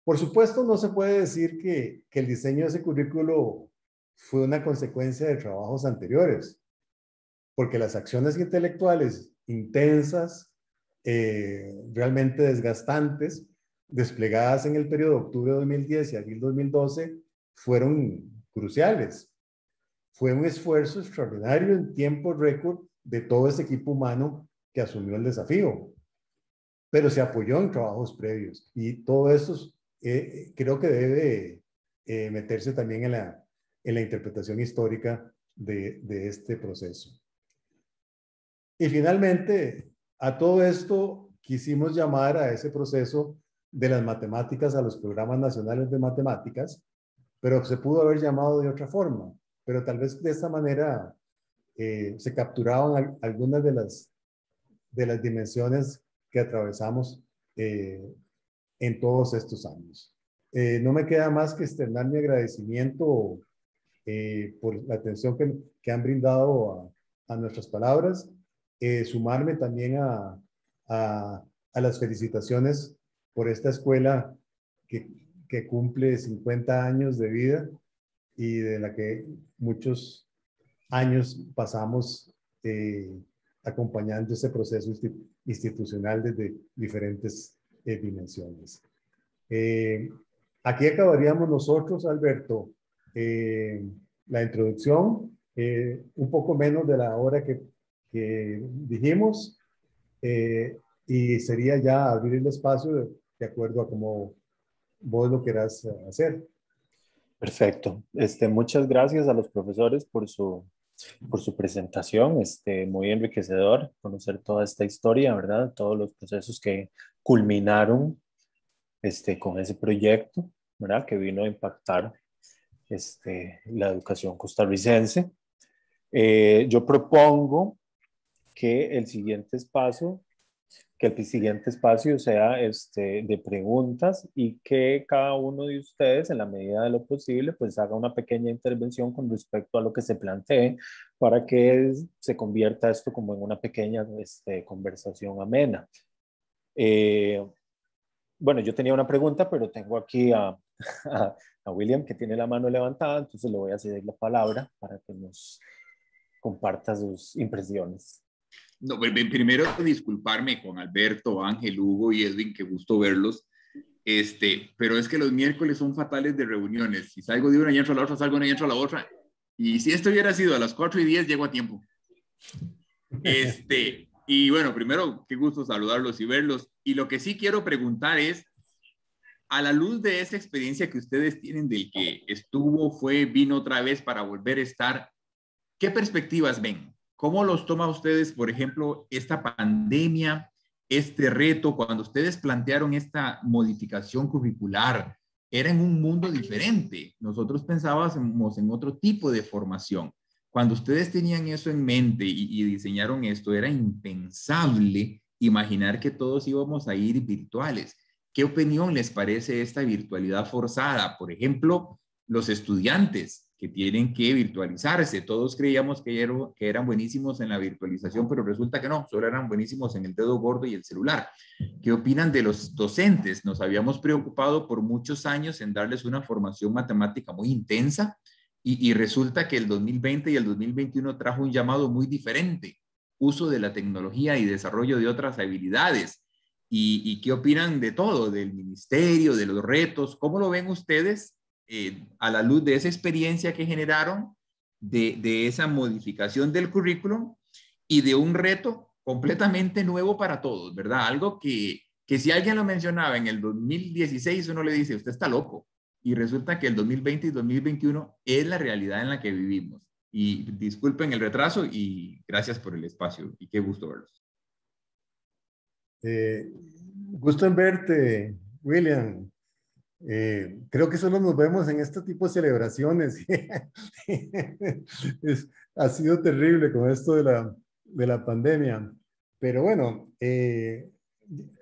Por supuesto, no se puede decir que el diseño de ese currículo fue una consecuencia de trabajos anteriores, porque las acciones intelectuales intensas, realmente desgastantes, desplegadas en el periodo de octubre de 2010 y abril 2012, fueron cruciales. Fue un esfuerzo extraordinario en tiempo récord de todo ese equipo humano que asumió el desafío, pero se apoyó en trabajos previos, y todo eso creo que debe meterse también en la interpretación histórica de este proceso. Y finalmente, a todo esto quisimos llamar a ese proceso de las matemáticas a los programas nacionales de matemáticas, pero se pudo haber llamado de otra forma, pero tal vez de esta manera se capturaban algunas de las dimensiones que atravesamos en todos estos años. No me queda más que externar mi agradecimiento por la atención que han brindado a nuestras palabras, sumarme también a las felicitaciones por esta escuela que cumple 50 años de vida y de la que muchos años pasamos acompañando ese proceso institucional desde diferentes dimensiones. Aquí acabaríamos nosotros, Alberto, la introducción, un poco menos de la hora que dijimos, y sería ya abrir el espacio de acuerdo a cómo vos lo querás hacer. Perfecto. Muchas gracias a los profesores por su presentación. Muy enriquecedor conocer toda esta historia, ¿verdad? Todos los procesos que culminaron con ese proyecto, ¿verdad? Que vino a impactar la educación costarricense. Yo propongo que el siguiente espacio sea de preguntas, y que cada uno de ustedes, en la medida de lo posible, pues haga una pequeña intervención con respecto a lo que se plantee, para que se convierta esto como en una pequeña conversación amena. Bueno, yo tenía una pregunta, pero tengo aquí a William, que tiene la mano levantada, entonces le voy a ceder la palabra para que nos comparta sus impresiones. No, primero disculparme con Alberto, Ángel, Hugo y Edwin, qué gusto verlos. pero es que los miércoles son fatales de reuniones. Si salgo de una y entro a la otra, salgo de una y entro a la otra. Y si esto hubiera sido a las 4:10, llego a tiempo. Y bueno, primero, qué gusto saludarlos y verlos. Y lo que sí quiero preguntar es, a la luz de esa experiencia que ustedes tienen del que estuvo, vino otra vez para volver a estar, ¿qué perspectivas ven? ¿Cómo los toma ustedes, por ejemplo, esta pandemia, este reto, cuando ustedes plantearon esta modificación curricular? Era en un mundo diferente. Nosotros pensábamos en otro tipo de formación. Cuando ustedes tenían eso en mente y diseñaron esto, era impensable imaginar que todos íbamos a ir virtuales. ¿Qué opinión les parece esta virtualidad forzada? Por ejemplo, los estudiantes que tienen que virtualizarse. Todos creíamos que eran buenísimos en la virtualización, pero resulta que no, solo eran buenísimos en el dedo gordo y el celular. ¿Qué opinan de los docentes? Nos habíamos preocupado por muchos años en darles una formación matemática muy intensa y resulta que el 2020 y el 2021 trajo un llamado muy diferente, uso de la tecnología y desarrollo de otras habilidades. ¿Y qué opinan de todo, del ministerio, de los retos? ¿Cómo lo ven ustedes a la luz de esa experiencia que generaron, de esa modificación del currículum y de un reto completamente nuevo para todos, ¿verdad? Algo que si alguien lo mencionaba en el 2016, uno le dice, usted está loco. Y resulta que el 2020 y 2021 es la realidad en la que vivimos. Y disculpen el retraso y gracias por el espacio y qué gusto verlos. Gusto en verte, William. Creo que solo nos vemos en este tipo de celebraciones. Ha sido terrible con esto de la pandemia. Pero bueno,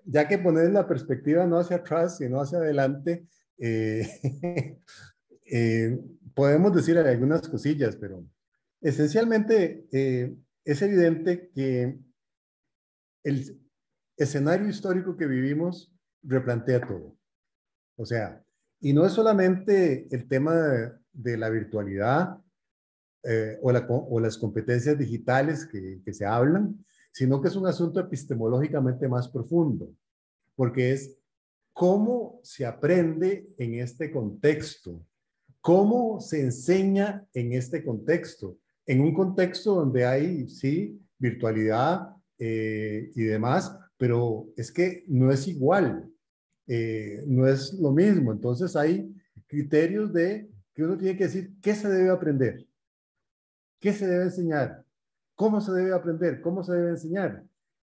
ya que poner la perspectiva no hacia atrás, sino hacia adelante, podemos decir algunas cosillas, pero esencialmente es evidente que el escenario histórico que vivimos replantea todo. O sea, y no es solamente el tema de la virtualidad o las competencias digitales que se hablan, sino que es un asunto epistemológicamente más profundo, porque es cómo se aprende en este contexto, cómo se enseña en este contexto, en un contexto donde hay, sí, virtualidad y demás, pero es que no es igual. No es lo mismo. Entonces hay criterios de que uno tiene que decir qué se debe aprender, qué se debe enseñar, cómo se debe aprender, cómo se debe enseñar.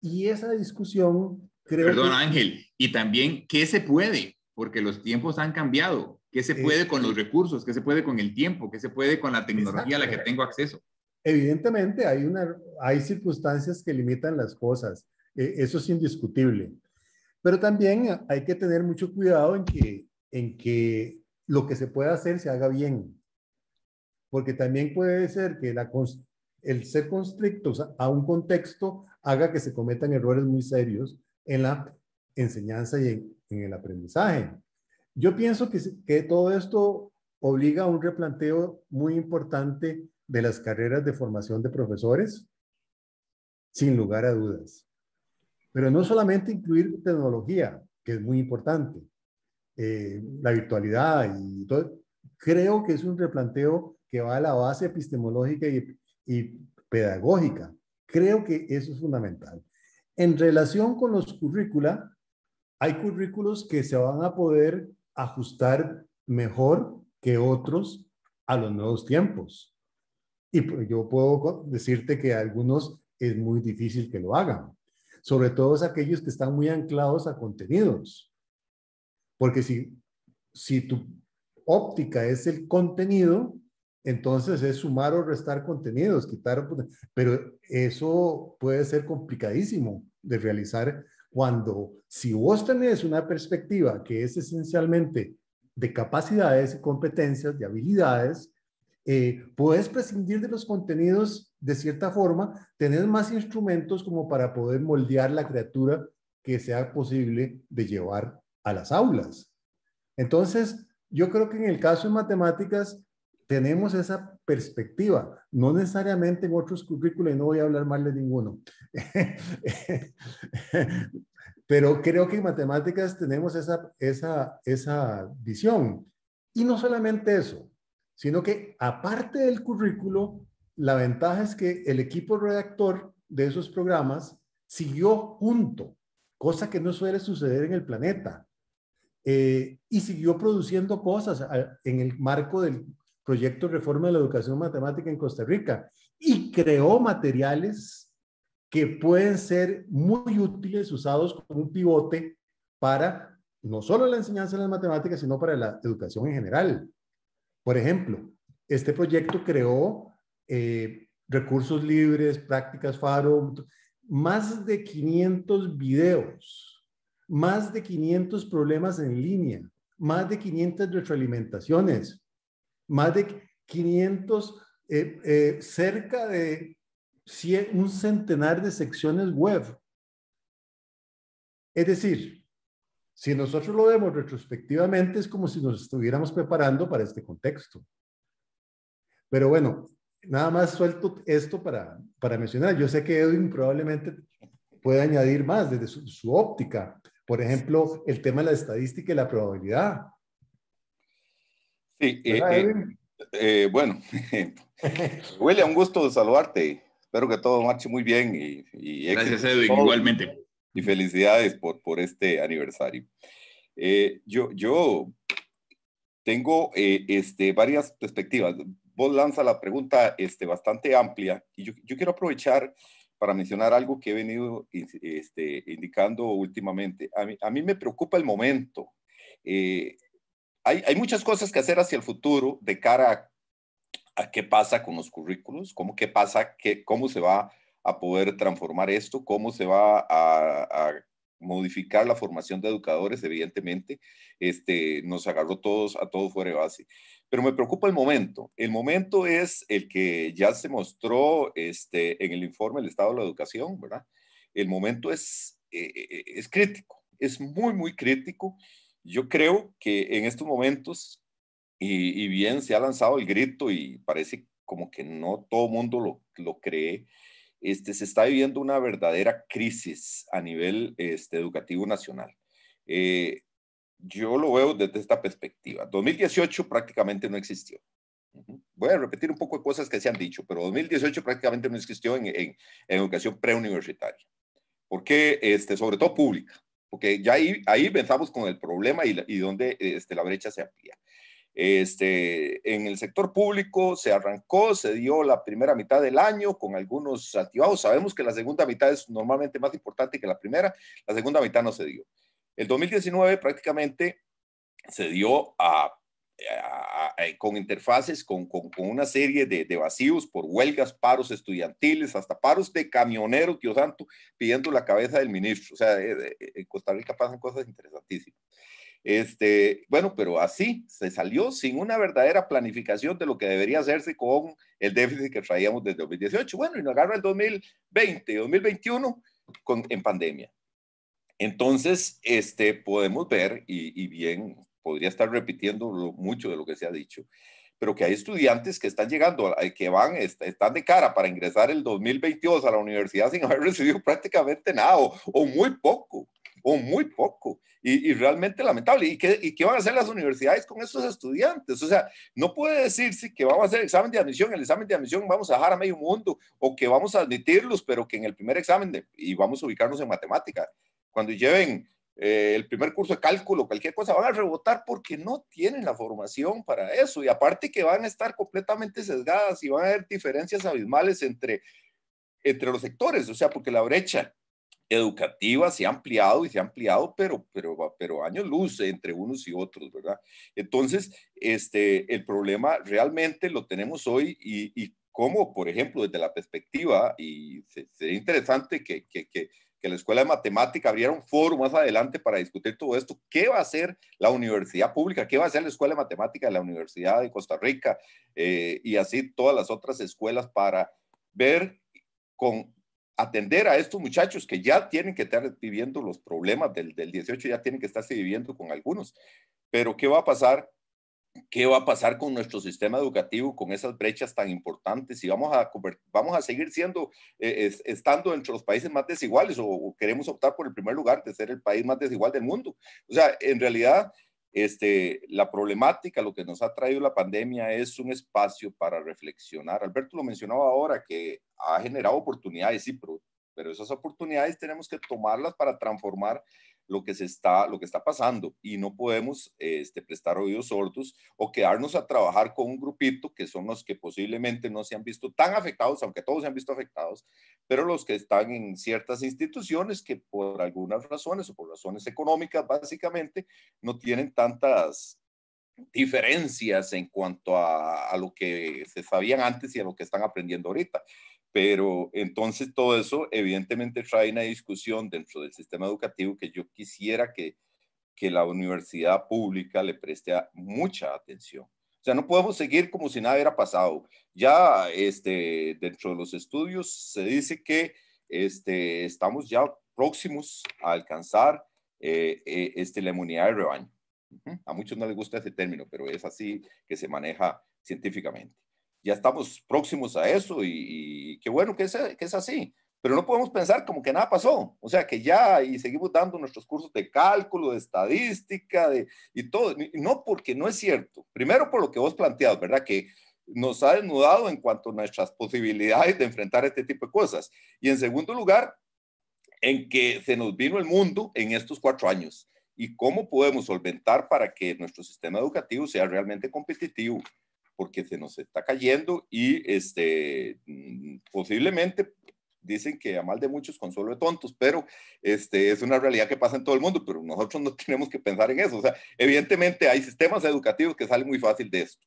Y esa discusión creo Perdón, Ángel, y también qué se puede, porque los tiempos han cambiado. ¿Qué se puede con los recursos? ¿Qué se puede con el tiempo? ¿Qué se puede con la tecnología a la que tengo acceso? Evidentemente hay circunstancias que limitan las cosas. Eso es indiscutible. Pero también hay que tener mucho cuidado en que lo que se pueda hacer se haga bien. Porque también puede ser que el ser constrictos a un contexto haga que se cometan errores muy serios en la enseñanza y en el aprendizaje. Yo pienso que todo esto obliga a un replanteo muy importante de las carreras de formación de profesores, sin lugar a dudas. Pero no solamente incluir tecnología, que es muy importante, la virtualidad y todo. Creo que es un replanteo que va a la base epistemológica y pedagógica. Creo que eso es fundamental. En relación con los currícula, hay currículos que se van a poder ajustar mejor que otros a los nuevos tiempos. Y yo puedo decirte que algunos es muy difícil que lo hagan. Sobre todo aquellos que están muy anclados a contenidos. Porque si tu óptica es el contenido, entonces es sumar o restar contenidos, pero eso puede ser complicadísimo de realizar si vos tenés una perspectiva que es esencialmente de capacidades y competencias, de habilidades, puedes prescindir de los contenidos de cierta forma, tener más instrumentos como para poder moldear la criatura que sea posible de llevar a las aulas. Entonces, yo creo que en el caso de matemáticas tenemos esa perspectiva, no necesariamente en otros currículos, y no voy a hablar mal de ninguno. Pero creo que en matemáticas tenemos esa visión. Y no solamente eso, sino que aparte del currículo, la ventaja es que el equipo redactor de esos programas siguió junto, cosa que no suele suceder en el planeta. Y siguió produciendo cosas en el marco del proyecto de reforma de la educación matemática en Costa Rica y creó materiales que pueden ser muy útiles, usados como un pivote para no solo la enseñanza de las matemáticas, sino para la educación en general. Por ejemplo, este proyecto creó recursos libres, prácticas FARO, más de 500 videos, más de 500 problemas en línea, más de 500 retroalimentaciones, más de 500, cerca de un centenar de secciones web. Es decir, si nosotros lo vemos retrospectivamente, es como si nos estuviéramos preparando para este contexto. Pero bueno, nada más suelto esto para mencionar. Yo sé que Edwin probablemente puede añadir más desde su óptica. Por ejemplo, el tema de la estadística y la probabilidad. Sí, Edwin? bueno, William, un gusto saludarte. Espero que todo marche muy bien. Y gracias, Edwin, igualmente. Y felicidades por este aniversario. Yo tengo varias perspectivas. Vos lanzas la pregunta bastante amplia y yo quiero aprovechar para mencionar algo que he venido indicando últimamente. A mí me preocupa el momento. Hay muchas cosas que hacer hacia el futuro de cara a qué pasa con los currículos, cómo se va a poder transformar esto, cómo se va a modificar la formación de educadores. Evidentemente, nos agarró a todos fuera de base. Pero me preocupa el momento. El momento es el que ya se mostró en el informe del Estado de la Educación, ¿verdad? El momento es crítico, es muy, muy crítico. Yo creo que en estos momentos, y bien se ha lanzado el grito y parece como que no todo el mundo lo cree, se está viviendo una verdadera crisis a nivel educativo nacional. Yo lo veo desde esta perspectiva. 2018 prácticamente no existió. Voy a repetir un poco de cosas que se han dicho, pero 2018 prácticamente no existió en educación preuniversitaria. ¿Por qué? Sobre todo pública, porque ya ahí empezamos con el problema y donde la brecha se amplía. En el sector público se arrancó, se dio la primera mitad del año con algunos activados. Sabemos que la segunda mitad es normalmente más importante que la primera. La segunda mitad no se dio. El 2019 prácticamente se dio con interfaces, con una serie de vacíos por huelgas, paros estudiantiles, hasta paros de camioneros, Dios santo, pidiendo la cabeza del ministro. O sea, en Costa Rica pasan cosas interesantísimas. Bueno, pero así se salió sin una verdadera planificación de lo que debería hacerse con el déficit que traíamos desde 2018. Bueno, y nos agarra el 2020, 2021 en pandemia. Entonces, podemos ver, y bien, podría estar repitiendo mucho de lo que se ha dicho, pero que hay estudiantes que están llegando, que están de cara para ingresar el 2022 a la universidad sin haber recibido prácticamente nada, o muy poco. Y realmente lamentable. ¿Y qué van a hacer las universidades con estos estudiantes? O sea, no puede decirse que vamos a hacer examen de admisión, el examen de admisión vamos a dejar a medio mundo, o que vamos a admitirlos, pero que en el primer examen, y vamos a ubicarnos en matemática, cuando lleven el primer curso de cálculo, cualquier cosa, van a rebotar porque no tienen la formación para eso. Y aparte que van a estar completamente sesgadas y van a haber diferencias abismales entre los sectores, o sea, porque la brecha educativa se ha ampliado y se ha ampliado, pero años luz entre unos y otros, ¿verdad? Entonces, el problema realmente lo tenemos hoy y cómo, por ejemplo, desde la perspectiva, y sería interesante que la Escuela de Matemática abriera un foro más adelante para discutir todo esto. ¿Qué va a hacer la universidad pública? ¿Qué va a hacer la Escuela de Matemática de la Universidad de Costa Rica? Y así todas las otras escuelas para ver atender a estos muchachos que ya tienen que estar viviendo los problemas del 18, ya tienen que estarse viviendo con algunos. Pero ¿qué va a pasar ¿qué va a pasar con nuestro sistema educativo con esas brechas tan importantes? Si vamos a seguir siendo, estando entre los países más desiguales o queremos optar por el primer lugar de ser el país más desigual del mundo. O sea, en realidad, la problemática, lo que nos ha traído la pandemia es un espacio para reflexionar. Alberto lo mencionaba ahora, que ha generado oportunidades, sí, pero esas oportunidades tenemos que tomarlas para transformar lo que está pasando, y no podemos prestar oídos sordos o quedarnos a trabajar con un grupito que son los que posiblemente no se han visto tan afectados, aunque todos se han visto afectados, pero los que están en ciertas instituciones que por algunas razones o por razones económicas básicamente no tienen tantas diferencias en cuanto a lo que se sabían antes y a lo que están aprendiendo ahorita. Pero entonces todo eso evidentemente trae una discusión dentro del sistema educativo que yo quisiera que la universidad pública le preste mucha atención. O sea, no podemos seguir como si nada hubiera pasado. Ya dentro de los estudios se dice que estamos ya próximos a alcanzar la inmunidad de rebaño. A muchos no les gusta ese término, pero es así que se maneja científicamente. Ya estamos próximos a eso y qué bueno que es así, pero no podemos pensar como que nada pasó, o sea, que ya y seguimos dando nuestros cursos de cálculo, de estadística, y todo, y no, porque no es cierto. Primero por lo que vos planteas, ¿verdad? Que nos ha desnudado en cuanto a nuestras posibilidades de enfrentar este tipo de cosas. Y en segundo lugar, en que se nos vino el mundo en estos 4 años y cómo podemos solventar para que nuestro sistema educativo sea realmente competitivo, porque se nos está cayendo y posiblemente dicen que a mal de muchos consuelo de tontos, pero es una realidad que pasa en todo el mundo, pero nosotros no tenemos que pensar en eso. O sea, evidentemente hay sistemas educativos que salen muy fácil de esto,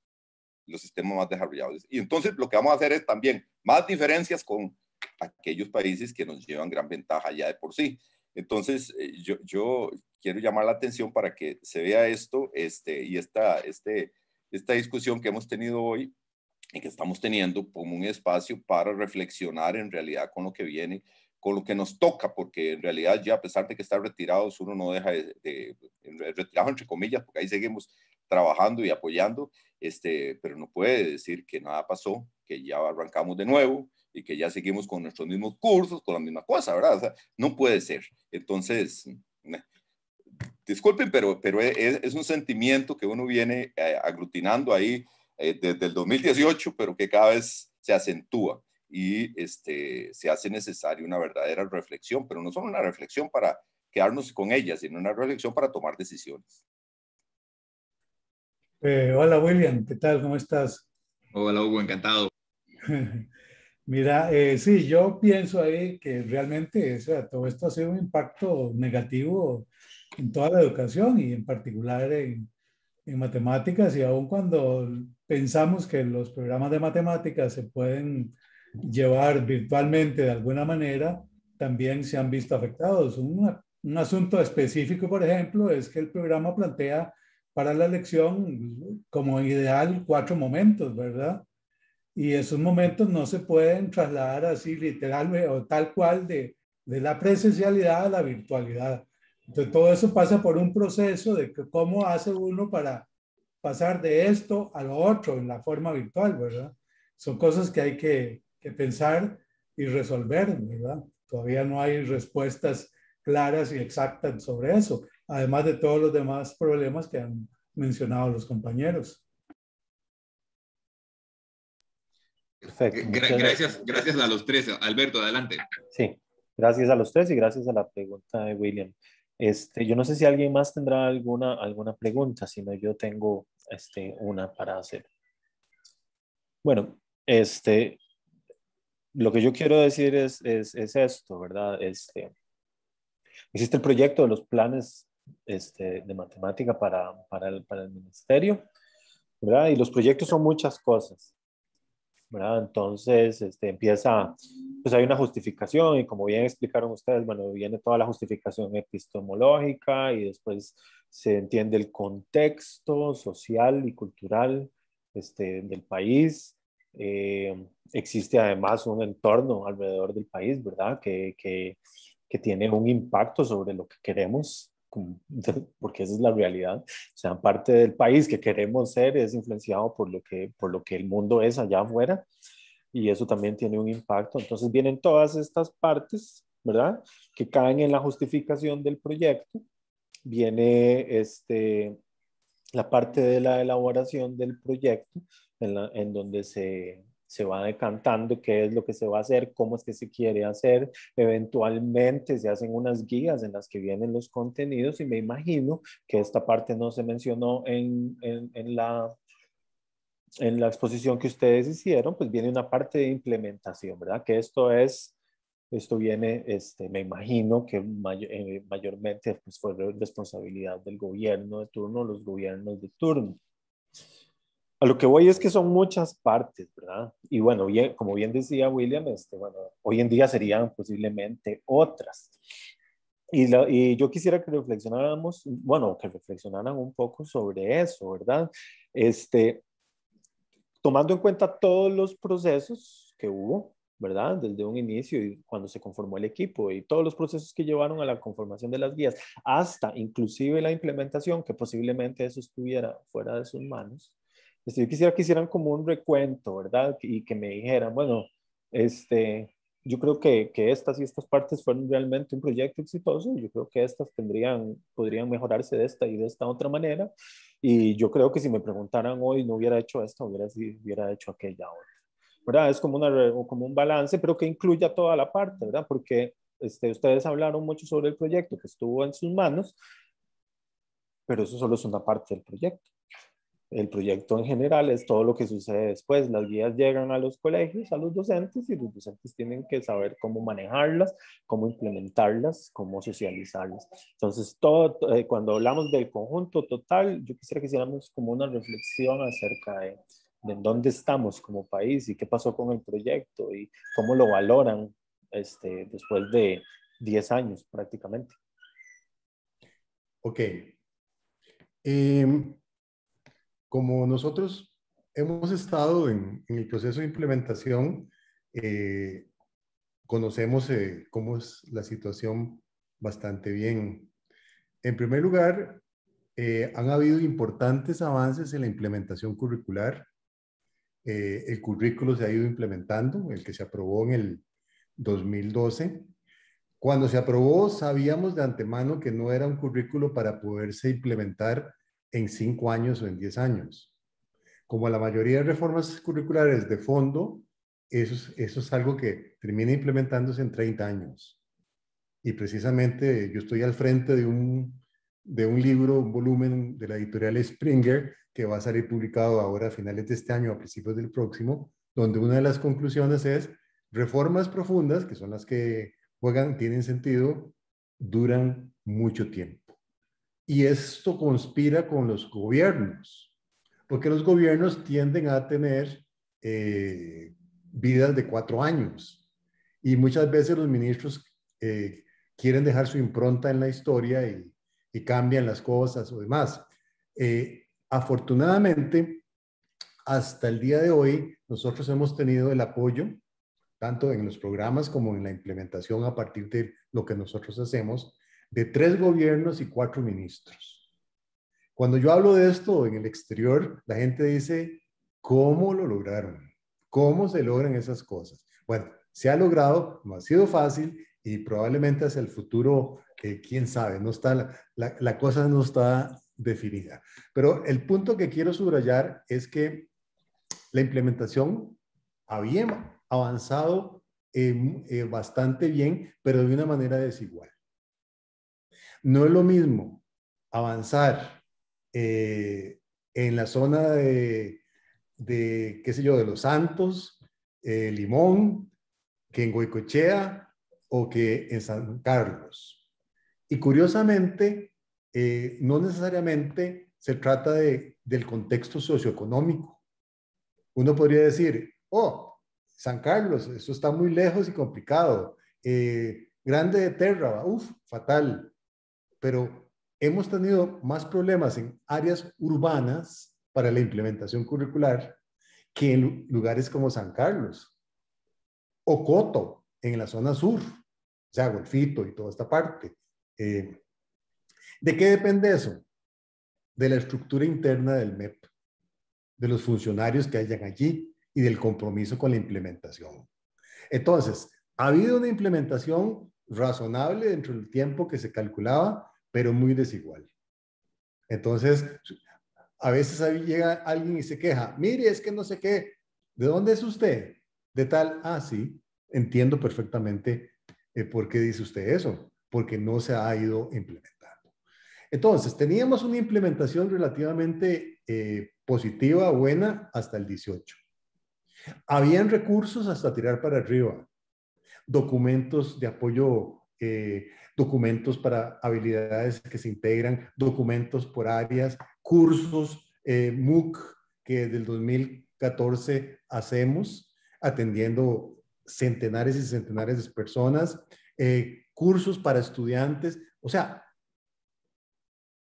los sistemas más desarrollados. Y entonces lo que vamos a hacer es también más diferencias con aquellos países que nos llevan gran ventaja ya de por sí. Entonces, yo quiero llamar la atención para que se vea esto y esta discusión que hemos tenido hoy y que estamos teniendo como un espacio para reflexionar en realidad con lo que viene, con lo que nos toca, porque en realidad ya a pesar de que estar retirados, uno no deja retirado entre comillas, porque ahí seguimos trabajando y apoyando, pero no puede decir que nada pasó, que ya arrancamos de nuevo y que ya seguimos con nuestros mismos cursos, con la misma cosa, ¿verdad? O sea, no puede ser. Entonces, disculpen, pero es un sentimiento que uno viene aglutinando ahí desde el 2018, pero que cada vez se acentúa y se hace necesaria una verdadera reflexión, pero no solo una reflexión para quedarnos con ella, sino una reflexión para tomar decisiones. Hola William, ¿qué tal? ¿Cómo estás? Hola Hugo, encantado. Mira, sí, yo pienso ahí que realmente, o sea, todo esto ha sido un impacto negativo en toda la educación y en particular en matemáticas, y aun cuando pensamos que los programas de matemáticas se pueden llevar virtualmente de alguna manera, también se han visto afectados. Un asunto específico, por ejemplo, es que el programa plantea para la lección como ideal 4 momentos, ¿verdad? Y esos momentos no se pueden trasladar así literalmente o tal cual de la presencialidad a la virtualidad. Entonces, todo eso pasa por un proceso de cómo hace uno para pasar de esto a lo otro en la forma virtual, ¿verdad? Son cosas que hay que pensar y resolver, ¿verdad? Todavía no hay respuestas claras y exactas sobre eso, además de todos los demás problemas que han mencionado los compañeros. Perfecto. Gracias a los tres. Alberto, adelante. Sí, gracias a los tres y gracias a la pregunta de William. Yo no sé si alguien más tendrá alguna pregunta, si no yo tengo una para hacer. Bueno, lo que yo quiero decir es esto, ¿verdad? Existe el proyecto de los planes de matemática para el ministerio, ¿verdad? Y los proyectos son muchas cosas, ¿verdad? Entonces, empieza, pues hay una justificación y como bien explicaron ustedes, bueno, viene toda la justificación epistemológica y después se entiende el contexto social y cultural del país. Existe además un entorno alrededor del país, ¿verdad? Que tiene un impacto sobre lo que queremos porque esa es la realidad. O sea, parte del país que queremos ser es influenciado por lo que el mundo es allá afuera, y eso también tiene un impacto. Entonces vienen todas estas partes, ¿verdad?, que caen en la justificación del proyecto. Viene la parte de la elaboración del proyecto, en donde se va decantando qué es lo que se va a hacer, cómo es que se quiere hacer. Eventualmente se hacen unas guías en las que vienen los contenidos, y me imagino que esta parte no se mencionó en la exposición que ustedes hicieron. Pues viene una parte de implementación, ¿verdad? Que esto viene, me imagino que mayormente pues, fue responsabilidad del gobierno de turno, los gobiernos de turno. A lo que voy es que son muchas partes, ¿verdad? Y bueno, bien, como bien decía William, bueno, hoy en día serían posiblemente otras. Y yo quisiera que reflexionáramos, bueno, que reflexionaran un poco sobre eso, ¿verdad? Tomando en cuenta todos los procesos que hubo, ¿verdad? Desde un inicio y cuando se conformó el equipo, y todos los procesos que llevaron a la conformación de las guías, hasta inclusive la implementación, que posiblemente eso estuviera fuera de sus manos. Yo quisiera que hicieran como un recuento, ¿verdad? Y que me dijeran, bueno, yo creo que estas y estas partes fueron realmente un proyecto exitoso. Yo creo que estas podrían mejorarse de esta y de esta otra manera. Y yo creo que si me preguntaran hoy, no hubiera hecho esto, hubiera hecho aquella otra, ¿verdad? Es como un balance, pero que incluya toda la parte, ¿verdad? Porque ustedes hablaron mucho sobre el proyecto que estuvo en sus manos, pero eso solo es una parte del proyecto. El proyecto en general es todo lo que sucede después. Las guías llegan a los colegios, a los docentes, y los docentes tienen que saber cómo manejarlas, cómo implementarlas, cómo socializarlas. Entonces, cuando hablamos del conjunto total, yo quisiera que hiciéramos como una reflexión acerca de dónde estamos como país y qué pasó con el proyecto y cómo lo valoran después de 10 años prácticamente. Ok. Como nosotros hemos estado en el proceso de implementación, conocemos cómo es la situación bastante bien. En primer lugar, han habido importantes avances en la implementación curricular. El currículo se ha ido implementando, el que se aprobó en el 2012. Cuando se aprobó, sabíamos de antemano que no era un currículo para poderse implementar en 5 años o en 10 años. Como la mayoría de reformas curriculares de fondo, eso es algo que termina implementándose en 30 años. Y precisamente yo estoy al frente de un libro, un volumen de la editorial Springer, que va a salir publicado ahora a finales de este año, a principios del próximo, donde una de las conclusiones es: reformas profundas, que son las que tienen sentido, duran mucho tiempo. Y esto conspira con los gobiernos, porque los gobiernos tienden a tener vidas de 4 años. Y muchas veces los ministros quieren dejar su impronta en la historia y cambian las cosas o demás. Afortunadamente, hasta el día de hoy, nosotros hemos tenido el apoyo, tanto en los programas como en la implementación a partir de lo que nosotros hacemos, de 3 gobiernos y 4 ministros. Cuando yo hablo de esto en el exterior, la gente dice: ¿cómo lo lograron? ¿Cómo se logran esas cosas? Bueno, se ha logrado, no ha sido fácil, y probablemente hacia el futuro, quién sabe, no está, la cosa no está definida. Pero el punto que quiero subrayar es que la implementación había avanzado bastante bien, pero de una manera desigual. No es lo mismo avanzar en la zona de, qué sé yo, de Los Santos, Limón, que en Goicoechea o que en San Carlos. Y curiosamente, no necesariamente se trata del contexto socioeconómico. Uno podría decir: oh, San Carlos, eso está muy lejos y complicado. Grande de Terra, fatal. Pero hemos tenido más problemas en áreas urbanas para la implementación curricular que en lugares como San Carlos o Coto, en la zona sur, o sea, Golfito y toda esta parte. ¿De qué depende eso? De la estructura interna del MEP, de los funcionarios que hayan allí y del compromiso con la implementación. Entonces, ha habido una implementación razonable dentro del tiempo que se calculaba, pero muy desigual. Entonces, a veces ahí llega alguien y se queja, mire, es que no sé qué, ¿de dónde es usted? De tal, sí, entiendo perfectamente por qué dice usted eso, porque no se ha ido implementando. Entonces, teníamos una implementación relativamente positiva, buena, hasta el 18. Habían recursos hasta tirar para arriba, documentos de apoyo, documentos para habilidades que se integran, documentos por áreas, cursos, MOOC, que desde el 2014 hacemos, atendiendo centenares y centenares de personas, cursos para estudiantes, o sea,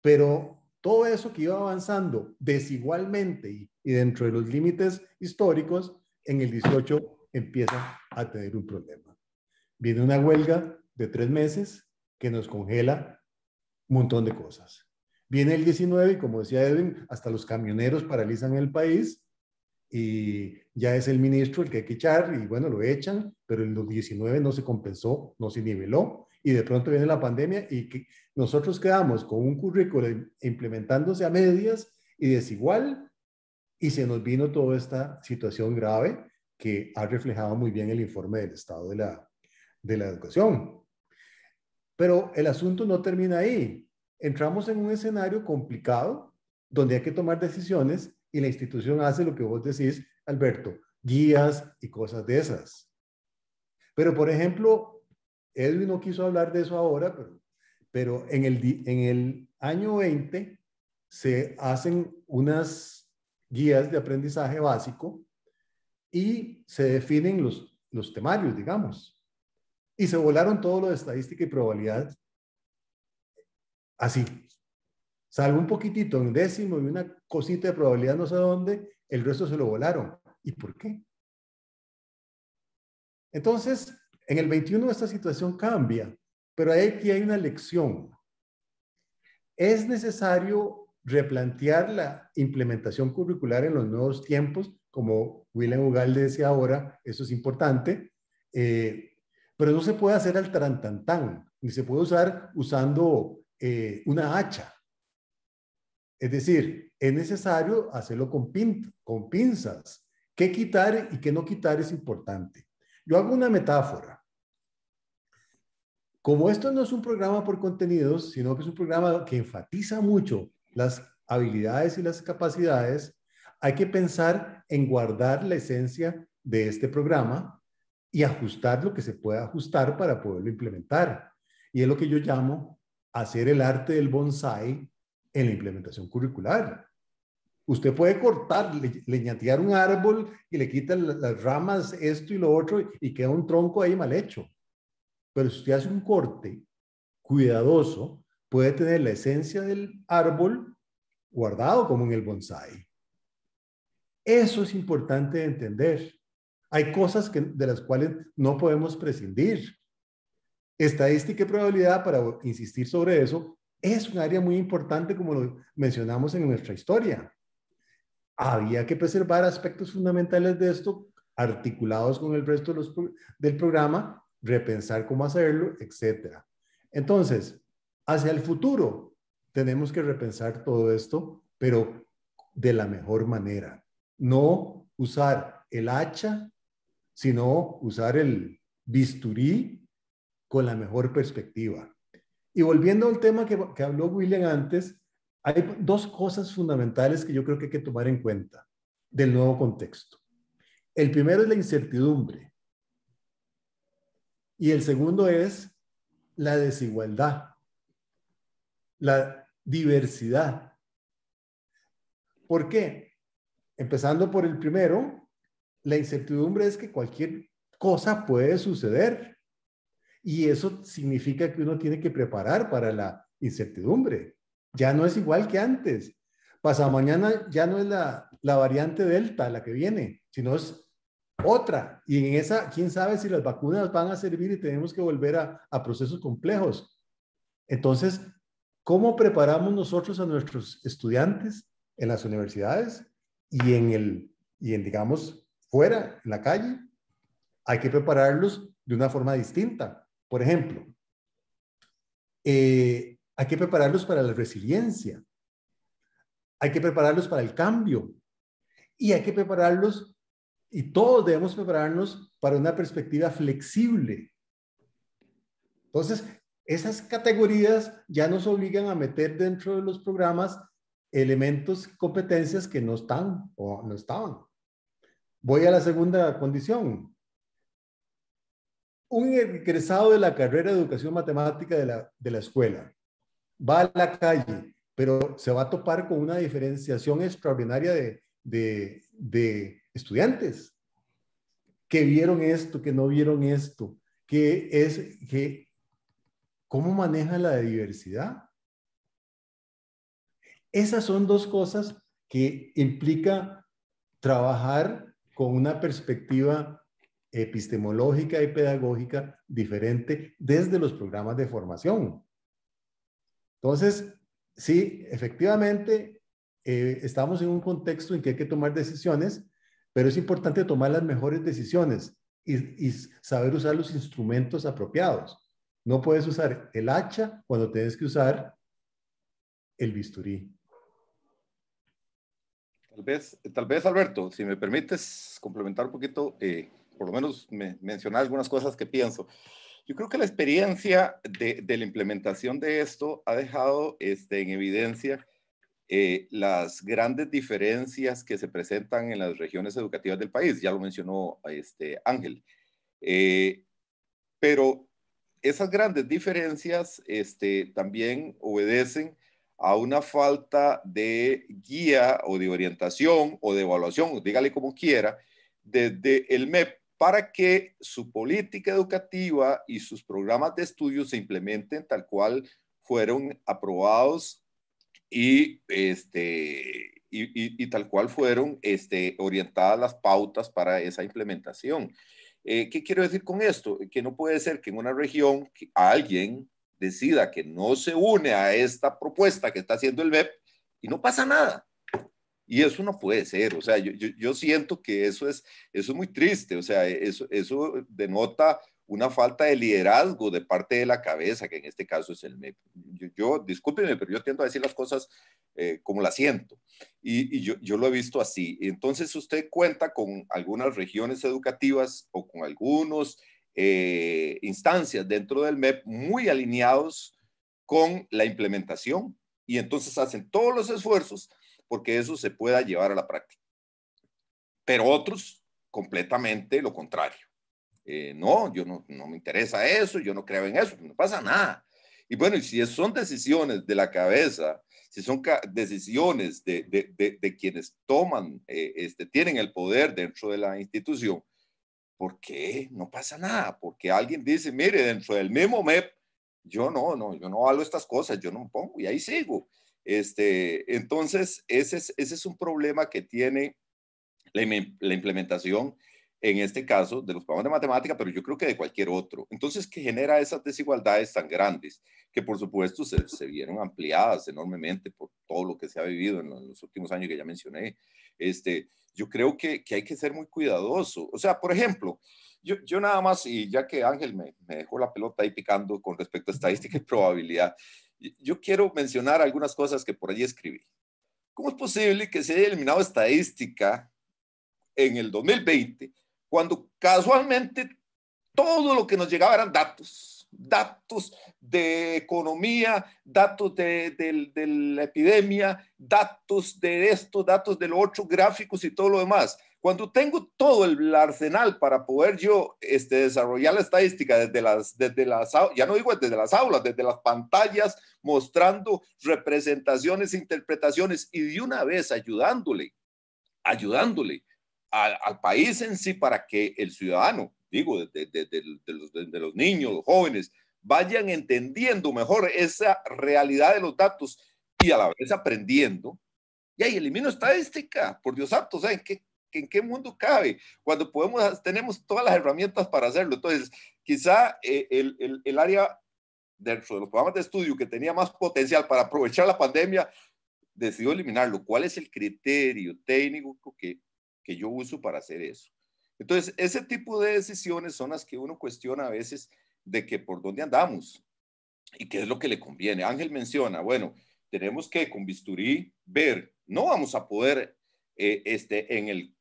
pero todo eso que iba avanzando desigualmente y dentro de los límites históricos, en el 18 empieza a tener un problema. Viene una huelga de 3 meses que nos congela un montón de cosas. Viene el 19 y como decía Edwin, hasta los camioneros paralizan el país y ya es el ministro el que hay que echar y bueno, lo echan, pero en los 19 no se compensó, no se niveló y de pronto viene la pandemia y que nosotros quedamos con un currículo implementándose a medias y desigual y se nos vino toda esta situación grave que ha reflejado muy bien el informe del estado de la educación. Pero el asunto no termina ahí. Entramos en un escenario complicado donde hay que tomar decisiones y la institución hace lo que vos decís, Alberto, guías y cosas de esas. Pero, por ejemplo, Edwin no quiso hablar de eso ahora, pero en el año 20 se hacen unas guías de aprendizaje básico y se definen los temarios, digamos. Y se volaron todo lo de estadística y probabilidad. Así. Salvo un poquitito en décimo y una cosita de probabilidad no sé dónde, el resto se lo volaron. ¿Y por qué? Entonces, en el 21 esta situación cambia, pero aquí hay una lección. Es necesario replantear la implementación curricular en los nuevos tiempos, como William Ugalde decía ahora, eso es importante, pero no se puede hacer al tarantantán, ni se puede usar usando una hacha. Es decir, es necesario hacerlo con pinzas. ¿Qué quitar y qué no quitar es importante? Yo hago una metáfora. Como esto no es un programa por contenidos, sino que es un programa que enfatiza mucho las habilidades y las capacidades, hay que pensar en guardar la esencia de este programa y ajustar lo que se pueda ajustar para poderlo implementar. Y es lo que yo llamo hacer el arte del bonsái en la implementación curricular. Usted puede cortar, leñatear un árbol y le quita las ramas, esto y lo otro, y queda un tronco ahí mal hecho. Pero si usted hace un corte cuidadoso, puede tener la esencia del árbol guardado como en el bonsái. Eso es importante de entender. Hay cosas de las cuales no podemos prescindir. Estadística y probabilidad, para insistir sobre eso, es un área muy importante como lo mencionamos en nuestra historia. Había que preservar aspectos fundamentales de esto articulados con el resto del programa, repensar cómo hacerlo, etc. Entonces, hacia el futuro, tenemos que repensar todo esto, pero de la mejor manera. No usar el hacha, sino usar el bisturí con la mejor perspectiva. Y volviendo al tema que habló William antes, hay 2 cosas fundamentales que yo creo que hay que tomar en cuenta del nuevo contexto. El primero es la incertidumbre. Y el segundo es la desigualdad, la diversidad. ¿Por qué? Empezando por el primero, la incertidumbre es que cualquier cosa puede suceder. Y eso significa que uno tiene que preparar para la incertidumbre. Ya no es igual que antes. Pasamañana ya no es la variante Delta la que viene, sino es otra. Y en esa, quién sabe si las vacunas van a servir y tenemos que volver a procesos complejos. Entonces, ¿cómo preparamos nosotros a nuestros estudiantes en las universidades y digamos, fuera, en la calle? Hay que prepararlos de una forma distinta. Por ejemplo, hay que prepararlos para la resiliencia. Hay que prepararlos para el cambio. Y hay que prepararlos, y todos debemos prepararnos para una perspectiva flexible. Entonces, esas categorías ya nos obligan a meter dentro de los programas elementos, competencias que no están o no estaban. Voy a la segunda condición. Un egresado de la carrera de educación matemática de la escuela va a la calle, pero se va a topar con una diferenciación extraordinaria de estudiantes que vieron esto, que no vieron esto, ¿cómo maneja la diversidad? Esas son dos cosas que implica trabajar con una perspectiva epistemológica y pedagógica diferente desde los programas de formación. Entonces, sí, efectivamente, estamos en un contexto en que hay que tomar decisiones, pero es importante tomar las mejores decisiones y saber usar los instrumentos apropiados. No puedes usar el hacha cuando tienes que usar el bisturí. Tal vez, Alberto, si me permites complementar un poquito, por lo menos mencionar algunas cosas que pienso. Yo creo que la experiencia de la implementación de esto ha dejado en evidencia las grandes diferencias que se presentan en las regiones educativas del país. Ya lo mencionó Ángel. Pero esas grandes diferencias también obedecen a una falta de guía o de orientación o de evaluación, dígale como quiera, desde el MEP para que su política educativa y sus programas de estudio se implementen tal cual fueron aprobados y tal cual fueron orientadas las pautas para esa implementación. ¿Qué quiero decir con esto? Que no puede ser que en una región alguien decida que no se une a esta propuesta que está haciendo el MEP y no pasa nada. Y eso no puede ser. O sea, yo siento que eso es muy triste. O sea, eso denota una falta de liderazgo de parte de la cabeza, que en este caso es el MEP. Discúlpenme, pero yo tiendo a decir las cosas como las siento. Y yo lo he visto así. Entonces usted cuenta con algunas regiones educativas o con algunos instancias dentro del MEP muy alineados con la implementación y entonces hacen todos los esfuerzos porque eso se pueda llevar a la práctica. Pero otros completamente lo contrario. No, yo no me interesa eso, yo no creo en eso, no pasa nada. Y bueno, y si son decisiones de la cabeza, si son decisiones de quienes toman, tienen el poder dentro de la institución, ¿por qué? No pasa nada, porque alguien dice, mire, dentro del mismo MEP, yo no hablo estas cosas, yo no me pongo y ahí sigo. Entonces, ese es un problema que tiene la implementación, en este caso, de los programas de matemática, pero yo creo que de cualquier otro. Entonces, que genera esas desigualdades tan grandes, que por supuesto se vieron ampliadas enormemente por todo lo que se ha vivido en los últimos años que ya mencioné. Yo creo que hay que ser muy cuidadoso. O sea, por ejemplo, yo nada más, y ya que Ángel me dejó la pelota ahí picando con respecto a estadística y probabilidad, yo quiero mencionar algunas cosas que por allí escribí. ¿Cómo es posible que se haya eliminado estadística en el 2020 cuando casualmente todo lo que nos llegaba eran datos de economía, datos de la epidemia, datos de esto, datos de lo otro, gráficos y todo lo demás? Cuando tengo todo el arsenal para poder yo desarrollar la estadística desde las, ya no digo desde las aulas, desde las pantallas, mostrando representaciones, interpretaciones y de una vez ayudándole al país en sí para que el ciudadano, digo, de los niños, los jóvenes, vayan entendiendo mejor esa realidad de los datos y a la vez aprendiendo. Y ahí elimino estadística, por Dios santo, o sea, ¿en qué mundo cabe? Cuando tenemos todas las herramientas para hacerlo. Entonces, quizá el área dentro de los programas de estudio que tenía más potencial para aprovechar la pandemia, decidió eliminarlo. ¿Cuál es el criterio técnico que yo uso para hacer eso? Entonces, ese tipo de decisiones son las que uno cuestiona a veces de que por dónde andamos y qué es lo que le conviene. Ángel menciona, bueno, tenemos que con bisturí ver, no vamos a poder en el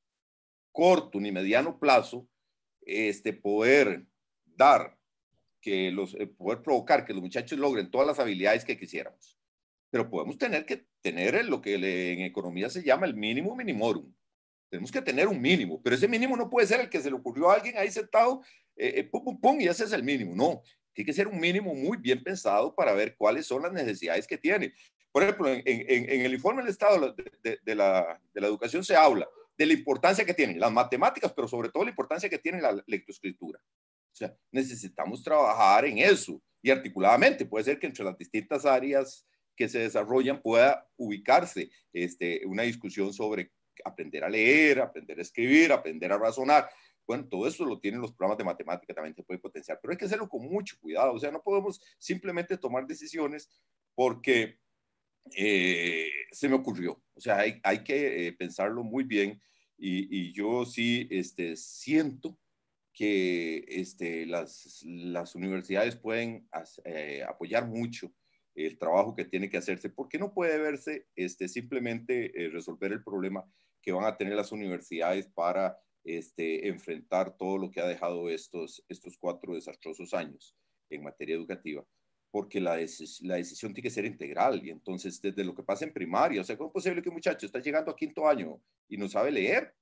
corto ni mediano plazo poder dar poder provocar que los muchachos logren todas las habilidades que quisiéramos, pero podemos tener que tener lo que en economía se llama el mínimo minimorum. Tenemos que tener un mínimo, pero ese mínimo no puede ser el que se le ocurrió a alguien ahí sentado, pum, pum, pum, y ese es el mínimo. No, tiene que ser un mínimo muy bien pensado para ver cuáles son las necesidades que tiene. Por ejemplo, en el informe del Estado de la educación se habla de la importancia que tienen las matemáticas, pero sobre todo la importancia que tiene la lectoescritura. O sea, necesitamos trabajar en eso y articuladamente. Puede ser que entre las distintas áreas que se desarrollan pueda ubicarse una discusión sobre aprender a leer, aprender a escribir, aprender a razonar. Bueno, todo eso lo tienen los programas de matemática, también se puede potenciar, pero hay que hacerlo con mucho cuidado. O sea, no podemos simplemente tomar decisiones porque se me ocurrió. O sea, hay que pensarlo muy bien y yo sí siento que las universidades pueden apoyar mucho el trabajo que tiene que hacerse, porque no puede verse simplemente resolver el problema que van a tener las universidades para enfrentar todo lo que ha dejado estos 4 desastrosos años en materia educativa, porque la decisión tiene que ser integral, y entonces desde lo que pasa en primaria, o sea, ¿cómo es posible que un muchacho está llegando a 5º año y no sabe leer?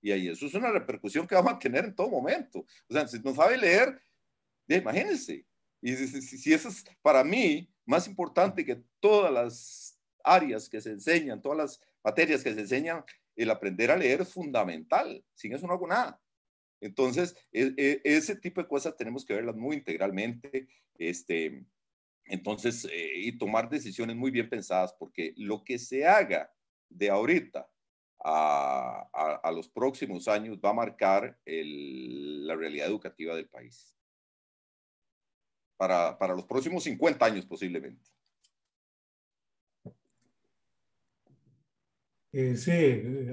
Y ahí eso es una repercusión que vamos a tener en todo momento. O sea, si no sabe leer, imagínense. Y si eso es para mí más importante que todas las áreas que se enseñan, todas las materias que se enseñan, el aprender a leer es fundamental. Sin eso no hago nada. Entonces, ese tipo de cosas tenemos que verlas muy integralmente. Entonces, y tomar decisiones muy bien pensadas, porque lo que se haga de ahorita a los próximos años va a marcar la realidad educativa del país. Para los próximos 50 años posiblemente. Sí,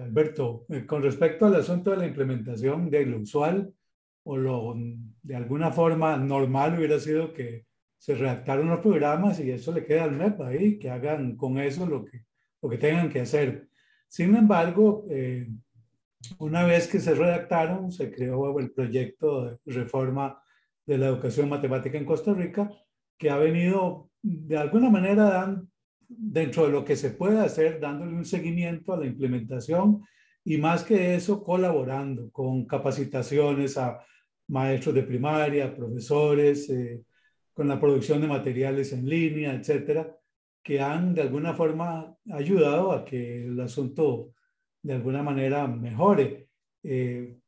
Alberto, con respecto al asunto de la implementación de lo usual o de alguna forma normal hubiera sido que se redactaron los programas y eso le queda al MEP ahí, que hagan con eso lo que tengan que hacer. Sin embargo, una vez que se redactaron, se creó el proyecto de reforma de la educación matemática en Costa Rica, que ha venido de alguna manera dentro de lo que se puede hacer, dándole un seguimiento a la implementación y más que eso, colaborando con capacitaciones a maestros de primaria, profesores, con la producción de materiales en línea, etcétera, que han de alguna forma ayudado a que el asunto de alguna manera mejore.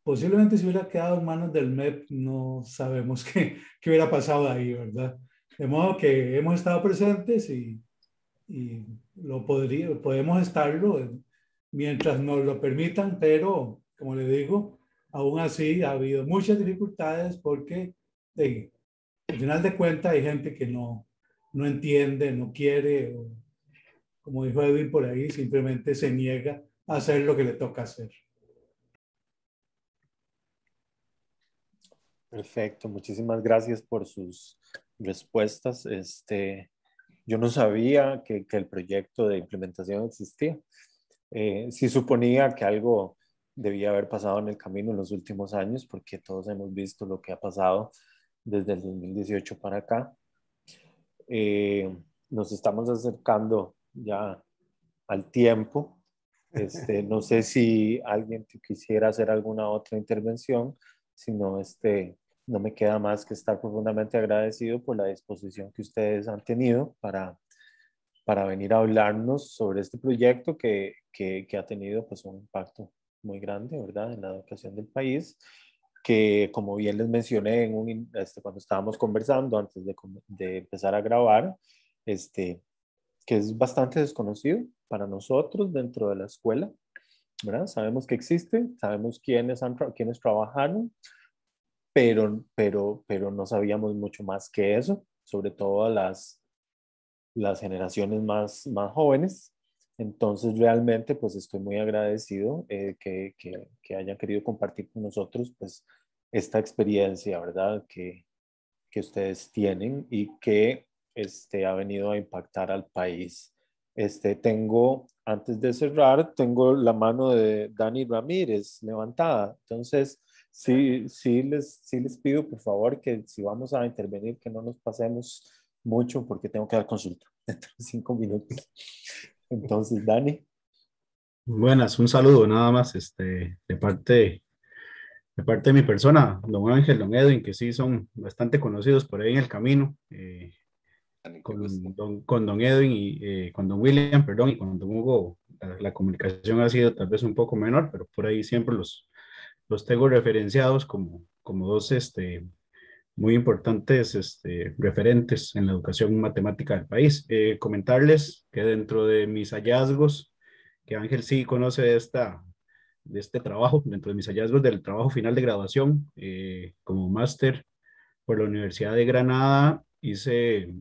Posiblemente si hubiera quedado en manos del MEP, no sabemos qué hubiera pasado ahí, ¿verdad? De modo que hemos estado presentes y podemos estarlo mientras nos lo permitan, pero como le digo, aún así ha habido muchas dificultades porque al final de cuentas hay gente que no entiende, no quiere, o, como dijo Edwin por ahí, simplemente se niega a hacer lo que le toca hacer. Perfecto, muchísimas gracias por sus respuestas. Yo no sabía que el proyecto de implementación existía. Sí suponía que algo debía haber pasado en el camino en los últimos años, porque todos hemos visto lo que ha pasado desde el 2018 para acá. Nos estamos acercando ya al tiempo. No sé si alguien quisiera hacer alguna otra intervención, si no, no me queda más que estar profundamente agradecido por la disposición que ustedes han tenido para venir a hablarnos sobre este proyecto que ha tenido pues un impacto muy grande, ¿verdad?, en la educación del país, que como bien les mencioné cuando estábamos conversando antes de empezar a grabar, que es bastante desconocido para nosotros dentro de la escuela, ¿verdad? Sabemos que existe, sabemos quiénes trabajaron, pero no sabíamos mucho más que eso. sobre todo a las generaciones más jóvenes. Entonces, realmente, pues estoy muy agradecido que hayan querido compartir con nosotros, pues, esta experiencia, ¿verdad? Que ustedes tienen y que ha venido a impactar al país. Antes de cerrar, tengo la mano de Dani Ramírez levantada. Entonces, sí les pido, por favor, que si vamos a intervenir, que no nos pasemos mucho porque tengo que dar consulta dentro de 5 minutos. Entonces, Dani. Buenas, un saludo nada más de parte de mi persona, don Ángel, don Edwin, que sí son bastante conocidos por ahí en el camino, con don Edwin y con don William, perdón, y con don Hugo, la comunicación ha sido tal vez un poco menor, pero por ahí siempre los tengo referenciados como dos muy importantes referentes en la educación matemática del país. Comentarles que dentro de mis hallazgos, que Ángel sí conoce de este trabajo, dentro de mis hallazgos del trabajo final de graduación, como máster por la Universidad de Granada, hice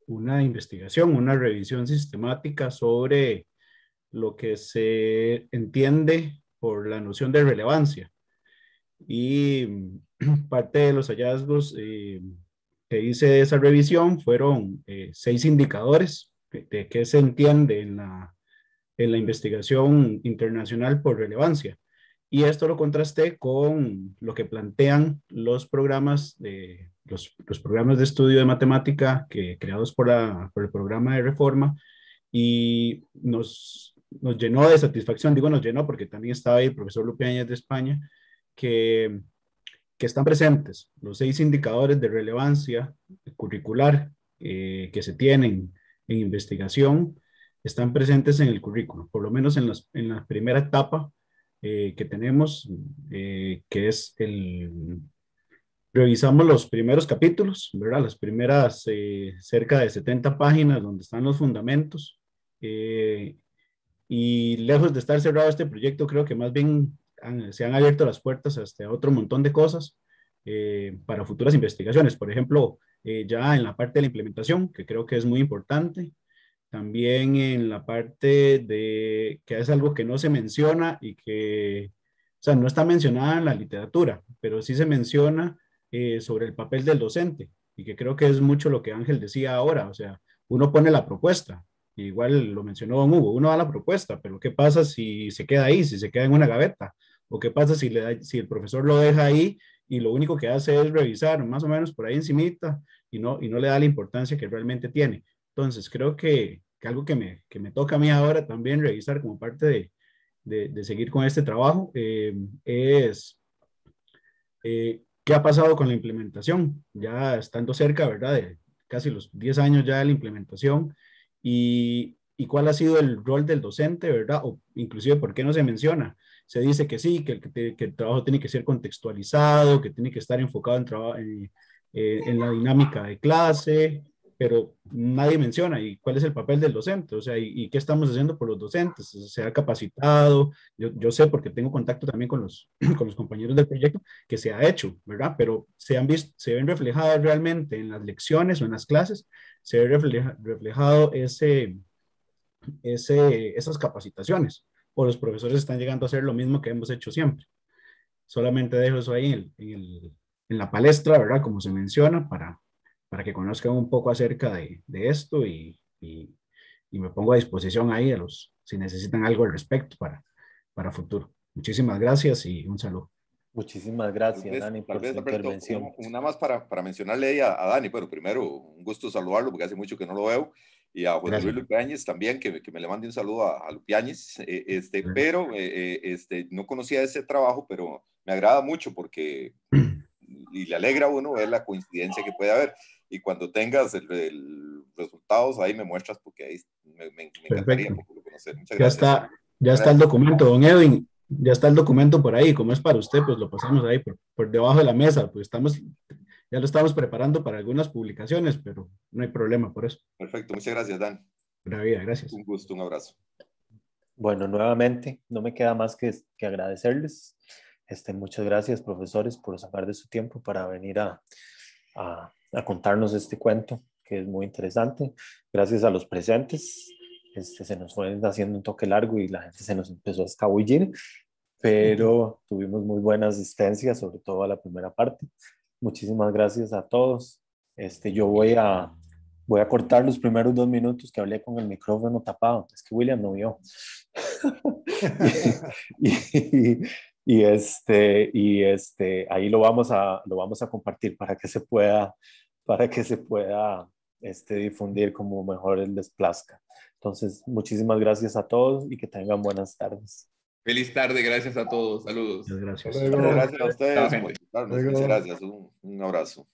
una investigación, una revisión sistemática sobre lo que se entiende por la noción de relevancia. Y parte de los hallazgos que hice de esa revisión fueron 6 indicadores de qué se entiende en la investigación internacional por relevancia. Y esto lo contrasté con lo que plantean los programas los programas de estudio de matemática creados por el programa de reforma, y nos llenó de satisfacción. Digo nos llenó porque también estaba ahí el profesor Lupiáñez de España, que están presentes los 6 indicadores de relevancia curricular que se tienen en investigación, están presentes en el currículo, por lo menos en la primera etapa que tenemos, que es revisamos los primeros capítulos, ¿verdad? Las primeras cerca de 70 páginas donde están los fundamentos, y lejos de estar cerrado este proyecto, creo que más bien se han abierto las puertas a otro montón de cosas para futuras investigaciones. Por ejemplo, ya en la parte de la implementación, que creo que es muy importante. También en la parte que es algo que no se menciona y que, o sea, no está mencionada en la literatura, pero sí se menciona sobre el papel del docente, y que creo que es mucho lo que Ángel decía ahora. O sea, uno pone la propuesta, igual lo mencionó don Hugo, uno da la propuesta, pero ¿qué pasa si se queda ahí, si se queda en una gaveta? ¿O qué pasa si el profesor lo deja ahí y lo único que hace es revisar más o menos por ahí encimita y no le da la importancia que realmente tiene? Entonces, creo que algo que me toca a mí ahora también revisar como parte de seguir con este trabajo es qué ha pasado con la implementación, ya estando cerca, ¿verdad?, de casi los 10 años ya de la implementación, y cuál ha sido el rol del docente, ¿verdad? O inclusive, ¿por qué no se menciona? Se dice que sí, que el trabajo tiene que ser contextualizado, que tiene que estar enfocado en la dinámica de clase, pero nadie menciona y cuál es el papel del docente, o sea, y qué estamos haciendo por los docentes. ¿Se ha capacitado? Yo sé, porque tengo contacto también con los compañeros del proyecto, que se ha hecho, ¿verdad? Pero se ven reflejadas realmente en las lecciones o en las clases, se ve reflejado esas capacitaciones, o los profesores están llegando a hacer lo mismo que hemos hecho siempre. Solamente dejo eso ahí en la palestra, ¿verdad? Como se menciona, para que conozcan un poco acerca de esto, y me pongo a disposición ahí si necesitan algo al respecto para futuro. Muchísimas gracias y un saludo. Muchísimas gracias, Dani, por su intervención. Una más para mencionarle a Dani. Bueno, primero, un gusto saludarlo porque hace mucho que no lo veo. Y a José Luis Lupiáñez también, que me le mande un saludo a Lupiáñez. Pero no conocía ese trabajo, pero me agrada mucho porque y le alegra a uno ver la coincidencia que puede haber. Y cuando tengas el resultados, ahí me muestras, porque ahí me encantaría conocer. Muchas gracias. Ya está el documento, don Edwin. Ya está el documento por ahí. Como es para usted, pues lo pasamos ahí por debajo de la mesa. Pues ya lo estamos preparando para algunas publicaciones, pero no hay problema por eso. Perfecto. Muchas gracias, Dan. Gracias. Un gusto, un abrazo. Bueno, nuevamente, no me queda más que agradecerles. Muchas gracias, profesores, por sacar de su tiempo para venir a contarnos este cuento, que es muy interesante. Gracias a los presentes. Se nos fue haciendo un toque largo y la gente se nos empezó a escabullir, pero tuvimos muy buena asistencia, sobre todo a la primera parte. Muchísimas gracias a todos. Yo voy a cortar los primeros 2 minutos que hablé con el micrófono tapado. Es que William no vio. Ahí lo vamos a compartir para que se pueda difundir como mejor les plazca. Entonces, muchísimas gracias a todos y que tengan buenas tardes. Feliz tarde, gracias a todos. Saludos. Muchas gracias. Gracias a ustedes por invitarnos. Luego. Muchas gracias. Un abrazo.